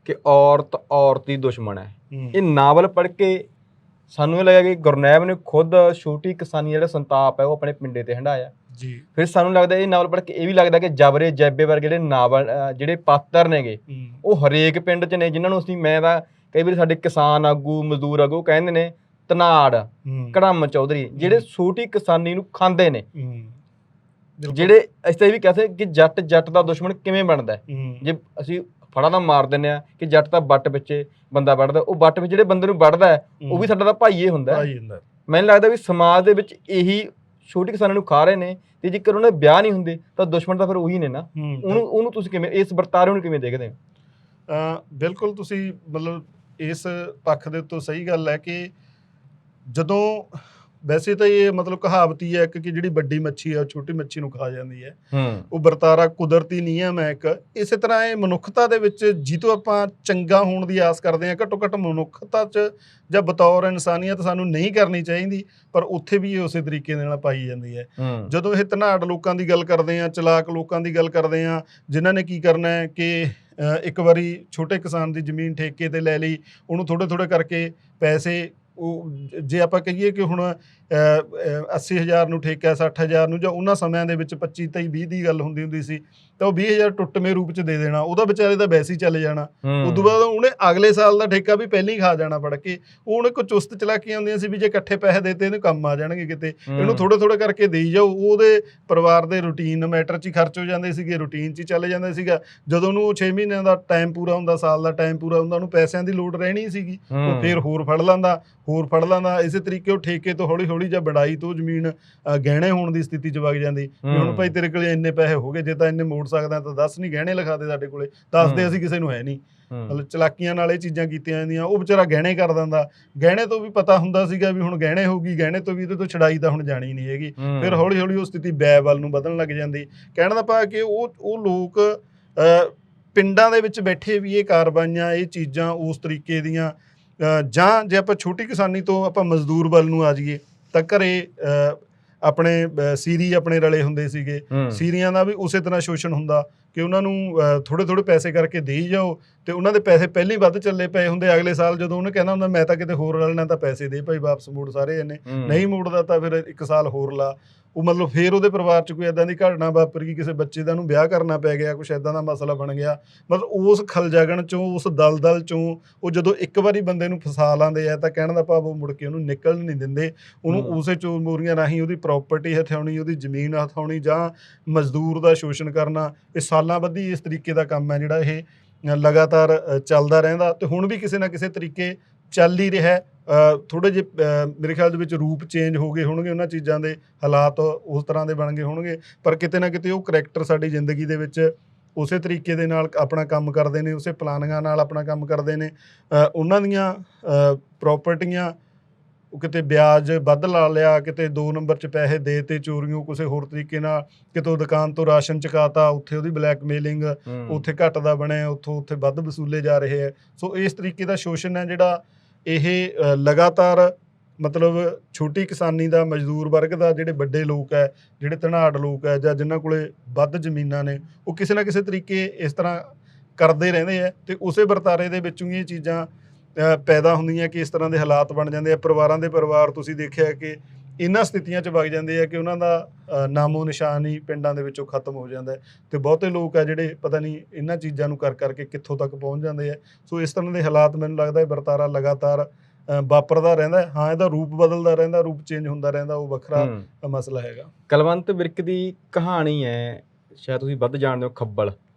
ਕਿ ਔਰਤ ਦੀ ਦੁਸ਼ਮਣ ਹੈ। ਇਹ ਨਾਵਲ ਪੜ੍ਹ ਕੇ ਸਾਨੂੰ ਇਹ ਲੱਗਿਆ ਕਿ ਗੁਰਨੈਬ ਨੇ ਖੁਦ ਛੋਟੀ ਕਿਸਾਨੀ ਜਿਹੜਾ ਸੰਤਾਪ ਹੈ ਉਹ ਆਪਣੇ ਪਿੰਡੇ ਤੇ ਹੰਢਾਇਆ ਜੀ। ਫਿਰ ਸਾਨੂੰ ਲੱਗਦਾ ਇਹ ਨਾਵਲ ਪੜ੍ਹ ਕੇ ਇਹ ਵੀ ਲੱਗਦਾ ਕਿ ਜਬਰੇ ਜੈਬੇ ਵਰਗੇ ਜਿਹੜੇ ਨਾਵਲ ਜਿਹੜੇ ਪਾਤਰ ਨੇਗੇ ਉਹ ਹਰੇਕ ਪਿੰਡ 'ਚ ਨੇ, ਜਿਨ੍ਹਾਂ ਨੂੰ ਮੈਂ ਤਾਂ ਕਈ ਵਾਰੀ ਸਾਡੇ ਕਿਸਾਨ ਆਗੂ, ਮਜ਼ਦੂਰ ਆਗੂ ਕਹਿੰਦੇ ਨੇ ਧਨਾੜ, ਕੜਮ ਚੌਧਰੀ, ਜਿਹੜੇ ਛੋਟੀ ਕਿਸਾਨੀ ਨੂੰ ਖਾਂਦੇ ਨੇ, ਜਿਹੜੇ ਅਸੀਂ ਤਾਂ ਇਹ ਵੀ ਕਹਿੰਦੇ ਕਿ ਜੱਟ ਦਾ ਦੁਸ਼ਮਣ ਕਿਵੇਂ ਬਣਦਾ। ਜੇ ਅਸੀਂ ਫੜਾ ਤਾਂ ਮਾਰ ਦਿੰਦੇ ਆ ਕਿ ਜੱਟ ਤਾਂ ਵੱਟ ਪਿੱਛੇ ਬੰਦਾ ਵੱਢਦਾ, ਉਹ ਵੱਟ ਵਿੱਚ ਜਿਹੜੇ ਬੰਦੇ ਨੂੰ ਵੱਢਦਾ ਉਹ ਵੀ ਸਾਡਾ ਤਾਂ ਭਾਈਏ ਹੁੰਦਾ। ਮੈਨੂੰ ਲੱਗਦਾ ਵੀ ਸਮਾਜ ਦੇ ਵਿੱਚ ਇਹੀ ਛੋਟੀ ਕਿਸਾਨਾਂ ਨੂੰ ਖਾ ਰਹੇ ਨੇ ਤੇ ਜੇਕਰ ਉਹਨਾਂ ਦੇ ਵਿਆਹ ਨਹੀਂ ਹੁੰਦੇ ਤਾਂ ਦੁਸ਼ਮਣ ਤਾਂ ਫਿਰ ਉਹੀ ਨੇ ਨਾ। ਉਹਨੂੰ ਤੁਸੀਂ ਕਿਵੇਂ, ਇਸ ਵਰਤਾਰੇ ਨੂੰ ਕਿਵੇਂ ਦੇਖਦੇ ਹੋ? ਬਿਲਕੁਲ, ਤੁਸੀਂ ਮਤਲਬ ਇਸ ਪੱਖ ਦੇ ਉੱਤੋਂ ਸਹੀ ਗੱਲ ਹੈ ਕਿ ਜਦੋਂ ਵੈਸੇ ਤਾਂ ਇਹ ਮਤਲਬ ਕਹਾਵਤ ਹੀ ਹੈ ਕਿ ਜਿਹੜੀ ਵੱਡੀ ਮੱਛੀ ਹੈ ਉਹ ਛੋਟੀ ਮੱਛੀ ਨੂੰ ਖਾ ਜਾਂਦੀ ਹੈ। ਉਹ ਵਰਤਾਰਾ ਕੁਦਰਤੀ ਨਿਯਮ ਹੈ ਇੱਕ। ਇਸੇ ਤਰ੍ਹਾਂ ਇਹ ਮਨੁੱਖਤਾ ਦੇ ਵਿੱਚ ਜਿੱਤੋਂ ਆਪਾਂ ਚੰਗਾ ਹੋਣ ਦੀ ਆਸ ਕਰਦੇ ਹਾਂ, ਘੱਟੋ ਘੱਟ ਮਨੁੱਖਤਾ 'ਚ ਜਾਂ ਬਤੌਰ ਇਨਸਾਨੀਅਤ ਸਾਨੂੰ ਨਹੀਂ ਕਰਨੀ ਚਾਹੀਦੀ, ਪਰ ਉੱਥੇ ਵੀ ਇਹ ਉਸੇ ਤਰੀਕੇ ਦੇ ਨਾਲ ਪਾਈ ਜਾਂਦੀ ਹੈ। ਜਦੋਂ ਇਹ ਧਨਾੜ ਲੋਕਾਂ ਦੀ ਗੱਲ ਕਰਦੇ ਹਾਂ, ਚਲਾਕ ਲੋਕਾਂ ਦੀ ਗੱਲ ਕਰਦੇ ਹਾਂ, ਜਿਨ੍ਹਾਂ ਨੇ ਕੀ ਕਰਨਾ ਹੈ ਕਿ ਇੱਕ ਵਾਰੀ ਛੋਟੇ ਕਿਸਾਨ ਦੀ ਜ਼ਮੀਨ ਠੇਕੇ 'ਤੇ ਲੈ ਲਈ, ਉਹਨੂੰ ਥੋੜ੍ਹੇ ਥੋੜ੍ਹੇ ਕਰਕੇ ਪੈਸੇ, ਉਹ ਜੇ ਆਪਾਂ ਕਹੀਏ ਕਿ ਹੁਣ 80,000 ਨੂੰ ਠੇਕਾ, 60,000 ਨੂੰ, ਜਾਂ ਉਹਨਾਂ ਸਮਿਆਂ ਦੇ ਵਿੱਚ 25 23 20 ਦੀ ਗੱਲ ਹੁੰਦੀ ਸੀ ਤਾਂ ਉਹ 20,000 ਟੁੱਟਵੇਂ ਰੂਪ 'ਚ ਦੇ ਦੇਣਾ, ਉਹਦਾ ਵਿਚਾਰੇ ਦਾ ਵੈਸੇ ਹੀ ਚੱਲ ਜਾਣਾ। ਉਦੋਂ ਬਾਅਦ ਉਹਨੇ ਅਗਲੇ ਸਾਲ ਦਾ ਠੇਕਾ ਵੀ ਪਹਿਲਾਂ ਹੀ ਖਾ ਜਾਣਾ ਫੜ ਕੇ। ਉਹਨੇ ਕੋਈ ਚੁਸਤ ਚਲਾਕੀਆਂ ਹੁੰਦੀਆਂ ਸੀ ਵੀ ਜੇ ਇਕੱਠੇ ਪੈਸੇ ਦੇਤੇ ਇਹਨੂੰ ਕੰਮ ਆ ਜਾਣਗੇ ਕਿਤੇ, ਇਹਨੂੰ ਥੋੜ੍ਹੇ ਥੋੜ੍ਹੇ ਕਰਕੇ ਦੇਈ ਜਾਓ। ਉਹਦੇ ਪਰਿਵਾਰ ਦੇ ਰੂਟੀਨ ਮੈਟਰ 'ਚ ਹੀ ਖਰਚ ਹੋ ਜਾਂਦੇ ਸੀਗੇ, ਰੂਟੀਨ 'ਚ ਹੀ ਚੱਲ ਜਾਂਦਾ ਸੀਗਾ। ਜਦੋਂ ਉਹਨੂੰ 6 ਮਹੀਨਿਆਂ ਦਾ ਟਾਈਮ ਪੂਰਾ ਹੁੰਦਾ, ਸਾਲ ਦਾ ਟਾਈਮ ਪੂਰਾ ਹੁੰਦਾ, ਉਹਨੂੰ ਪੈਸਿਆਂ ਦੀ ਲੋੜ ਰਹਿਣੀ ਸੀਗੀ, ਉਹ ਫਿਰ ਹੋਰ ਫੜ ਲੈਂਦਾ। ਇਸੇ ਤਰੀਕੇ ਉਹ ਠੇਕੇ ਤੋਂ ਹੌਲੀ ਹੌਲੀ ਜਾਂ ਵਡਾਈ ਤੋਂ ਜ਼ਮੀਨ ਗਹਿਣੇ ਹੋਣ ਦੀ ਸਥਿਤੀ 'ਚ ਵਗ ਜਾਂਦੀ ਵੀ ਹੁਣ ਭਾਈ ਤੇਰੇ ਕੋਲੇ ਇੰਨੇ ਪੈਸੇ ਹੋ ਗਏ, ਜੇ ਤਾਂ ਇੰਨੇ ਮੋੜ ਸਕਦਾ ਤਾਂ ਦੱਸ, ਨਹੀਂ ਗਹਿਣੇ ਲਿਖਾ ਦੇ ਸਾਡੇ ਕੋਲੇ, ਦੱਸਦੇ ਅਸੀਂ ਕਿਸੇ ਨੂੰ ਹੈ ਨਹੀਂ। ਮਤਲਬ ਚਲਾਕੀਆਂ ਨਾਲ ਇਹ ਚੀਜ਼ਾਂ ਕੀਤੀਆਂ ਜਾਂਦੀਆਂ। ਉਹ ਵਿਚਾਰਾ ਗਹਿਣੇ ਕਰ ਦਿੰਦਾ, ਗਹਿਣੇ ਤੋਂ ਵੀ ਪਤਾ ਹੁੰਦਾ ਸੀਗਾ ਵੀ ਹੁਣ ਗਹਿਣੇ ਹੋਊਗੀ, ਗਹਿਣੇ ਤੋਂ ਵੀ ਇਹਦੇ ਤੋਂ ਛਡਾਈ ਤਾਂ ਹੁਣ ਜਾਣੀ ਨਹੀਂ ਹੈਗੀ। ਫਿਰ ਹੌਲੀ ਹੌਲੀ ਉਹ ਸਥਿਤੀ ਬੈ ਵੱਲ ਨੂੰ ਵਧਣ ਲੱਗ ਜਾਂਦੀ। ਕਹਿਣ ਦਾ ਭਾਵ ਕਿ ਉਹ ਲੋਕ ਪਿੰਡਾਂ ਦੇ ਵਿੱਚ ਬੈਠੇ ਵੀ ਇਹ ਕਾਰਵਾਈਆਂ, ਇਹ ਚੀਜ਼ਾਂ ਉਸ ਤਰੀਕੇ ਦੀਆਂ, ਜਾਂ ਜੇ ਆਪਾਂ ਛੋਟੀ ਕਿਸਾਨੀ ਤੋਂ ਆਪਾਂ ਮਜ਼ਦੂਰ ਵੱਲ ਨੂੰ ਆ ਜਾਈਏ ਤਾਂ ਘਰੇ ਆਪਣੇ ਸੀਰੀ ਆਪਣੇ ਰਲੇ ਹੁੰਦੇ ਸੀਗੇ। ਸੀਰੀਆਂ ਦਾ ਵੀ ਉਸੇ ਤਰ੍ਹਾਂ ਸ਼ੋਸ਼ਣ ਹੁੰਦਾ ਕਿ ਉਹਨਾਂ ਨੂੰ ਥੋੜ੍ਹੇ ਥੋੜ੍ਹੇ ਪੈਸੇ ਕਰਕੇ ਦੇਈ ਜਾਓ ਤੇ ਉਹਨਾਂ ਦੇ ਪੈਸੇ ਪਹਿਲਾਂ ਹੀ ਵੱਧ ਚੱਲੇ ਪਏ ਹੁੰਦੇ। ਅਗਲੇ ਸਾਲ ਜਦੋਂ ਉਹਨੇ ਕਹਿੰਦਾ ਹੁੰਦਾ ਮੈਂ ਤਾਂ ਕਿਤੇ ਹੋਰ ਰਲਣਾ, ਤਾਂ ਪੈਸੇ ਦੇ ਭਾਈ ਵਾਪਸ ਮੋੜ ਸਾਰੇ ਇਹਨੇ, ਨਹੀਂ ਮੋੜਦਾ ਤਾਂ ਫਿਰ 1 ਸਾਲ ਹੋਰ ਲਾ। ਉਹ ਮਤਲਬ ਫਿਰ ਉਹਦੇ ਪਰਿਵਾਰ 'ਚ ਕੋਈ ਇੱਦਾਂ ਦੀ ਘਟਨਾ ਵਾਪਰ ਗਈ, ਕਿਸੇ ਬੱਚੇ ਦਾ ਨੂੰ ਵਿਆਹ ਕਰਨਾ ਪੈ ਗਿਆ, ਕੁਛ ਇੱਦਾਂ ਦਾ ਮਸਲਾ ਬਣ ਗਿਆ। ਮਤਲਬ ਉਸ ਖਲਜਾਗਣ 'ਚੋਂ, ਉਸ ਦਲਦਲ 'ਚੋਂ ਉਹ ਜਦੋਂ ਇੱਕ ਵਾਰੀ ਬੰਦੇ ਨੂੰ ਫਸਾ ਲਾਂਦੇ ਆ ਤਾਂ ਕਹਿਣ ਦਾ ਭਾਵ ਉਹ ਮੁੜ ਕੇ ਉਹਨੂੰ ਨਿਕਲ ਨਹੀਂ ਦਿੰਦੇ। ਉਹਨੂੰ ਉਸੇ ਚੋਰ ਮੋਰੀਆਂ ਰਾਹੀਂ ਉਹਦੀ ਪ੍ਰੋਪਰਟੀ ਹਥਿਆਉਣੀ, ਉਹਦੀ ਜ਼ਮੀਨ ਹਥਿਆਉਣੀ ਜਾਂ ਮਜ਼ਦੂਰ ਦਾ ਸ਼ੋਸ਼ਣ ਕਰਨਾ, ਇਹ ਸਾਲਾਂ ਬੱਧੀ ਇਸ ਤਰੀਕੇ ਦਾ ਕੰਮ ਹੈ ਜਿਹੜਾ ਇਹ ਲਗਾਤਾਰ ਚੱਲਦਾ ਰਹਿੰਦਾ ਤੇ ਹੁਣ ਵੀ ਕਿਸੇ ਨਾ ਕਿਸੇ ਤਰੀਕੇ ਚੱਲ ਹੀ ਰਿਹਾ। ਥੋੜ੍ਹੇ ਜਿਹੇ ਮੇਰੇ ਖਿਆਲ ਦੇ ਵਿੱਚ ਰੂਪ ਚੇਂਜ ਹੋ ਗਏ ਹੋਣਗੇ, ਉਹਨਾਂ ਚੀਜ਼ਾਂ ਦੇ ਹਾਲਾਤ ਉਸ ਤਰ੍ਹਾਂ ਦੇ ਬਣ ਗਏ ਹੋਣਗੇ, ਪਰ ਕਿਤੇ ਨਾ ਕਿਤੇ ਉਹ ਕਰੈਕਟਰ ਸਾਡੀ ਜ਼ਿੰਦਗੀ ਦੇ ਵਿੱਚ ਉਸੇ ਤਰੀਕੇ ਦੇ ਨਾਲ ਆਪਣਾ ਕੰਮ ਕਰਦੇ ਨੇ, ਉਸੇ ਪਲਾਨਿੰਗਾਂ ਨਾਲ ਆਪਣਾ ਕੰਮ ਕਰਦੇ ਨੇ। ਉਹਨਾਂ ਦੀਆਂ ਪ੍ਰੋਪਰਟੀਆਂ ਉਹ ਕਿਤੇ ਵਿਆਜ ਵੱਧ ਲਾ ਲਿਆ, ਕਿਤੇ 2 ਨੰਬਰ 'ਚ ਪੈਸੇ ਦੇ ਤੇ ਚੋਰੀਆਂ ਕਿਸੇ ਹੋਰ ਤਰੀਕੇ ਨਾਲ, ਕਿਤੋਂ ਦੁਕਾਨ ਤੋਂ ਰਾਸ਼ਨ ਚੁਕਾਤਾ, ਉੱਥੇ ਉਹਦੀ ਬਲੈਕਮੇਲਿੰਗ, ਉੱਥੇ ਘੱਟ ਦਾ ਬਣਿਆ, ਉੱਥੇ ਵੱਧ ਵਸੂਲੇ ਜਾ ਰਹੇ ਹੈ। ਸੋ ਇਸ ਤਰੀਕੇ ਦਾ ਸ਼ੋਸ਼ਣ ਹੈ ਜਿਹੜਾ ਇਹ ਲਗਾਤਾਰ ਮਤਲਬ ਛੋਟੀ ਕਿਸਾਨੀ ਦਾ, ਮਜ਼ਦੂਰ ਵਰਗ ਦਾ, ਜਿਹੜੇ ਵੱਡੇ ਲੋਕ ਹੈ, ਜਿਹੜੇ ਧਨਾੜ ਲੋਕ ਹੈ ਜਾਂ ਜਿਨ੍ਹਾਂ ਕੋਲੇ ਵੱਧ ਜ਼ਮੀਨਾਂ ਨੇ, ਉਹ ਕਿਸੇ ਨਾ ਕਿਸੇ ਤਰੀਕੇ ਇਸ ਤਰ੍ਹਾਂ ਕਰਦੇ ਰਹਿੰਦੇ ਹੈ ਤੇ ਉਸੇ ਵਰਤਾਰੇ ਦੇ ਵਿੱਚੋਂ ਹੀ ਇਹ ਚੀਜ਼ਾਂ ਪੈਦਾ ਹੁੰਦੀਆਂ ਕਿ ਇਸ ਤਰ੍ਹਾਂ ਦੇ ਹਾਲਾਤ ਬਣ ਜਾਂਦੇ ਆ। ਪਰਿਵਾਰਾਂ ਦੇ ਪਰਿਵਾਰ ਤੁਸੀਂ ਦੇਖਿਆ ਕਿ ਇਹਨਾਂ ਸਥਿਤੀਆਂ 'ਚ ਵਗ ਜਾਂਦੇ ਆ ਕਿ ਉਹਨਾਂ ਦਾ ਨਾਮੋ ਨਿਸ਼ਾਨ ਹੀ ਪਿੰਡਾਂ ਦੇ ਵਿੱਚੋਂ ਖਤਮ ਹੋ ਜਾਂਦਾ ਤੇ ਬਹੁਤੇ ਲੋਕ ਆ ਜਿਹੜੇ ਪਤਾ ਨਹੀਂ ਇਹਨਾਂ ਚੀਜ਼ਾਂ ਨੂੰ ਕਰ ਕਰਕੇ ਕਿੱਥੋਂ ਤੱਕ ਪਹੁੰਚ ਜਾਂਦੇ ਆ। ਸੋ ਇਸ ਤਰ੍ਹਾਂ ਦੇ ਹਾਲਾਤ ਮੈਨੂੰ ਲੱਗਦਾ ਇਹ ਵਰਤਾਰਾ ਲਗਾਤਾਰ ਵਾਪਰਦਾ ਰਹਿੰਦਾ। ਹਾਂ, ਇਹਦਾ ਰੂਪ ਬਦਲਦਾ ਰਹਿੰਦਾ, ਰੂਪ ਚੇਂਜ ਹੁੰਦਾ ਰਹਿੰਦਾ, ਉਹ ਵੱਖਰਾ ਮਸਲਾ ਹੈਗਾ। ਕਲਵੰਤ ਵਿਰਕ ਦੀ ਕਹਾਣੀ ਹੈ, ਸ਼ਾਇਦ ਤੁਸੀਂ ਵੱਧ ਜਾਣਦੇ ਹੋ, ਖੱਬਲ,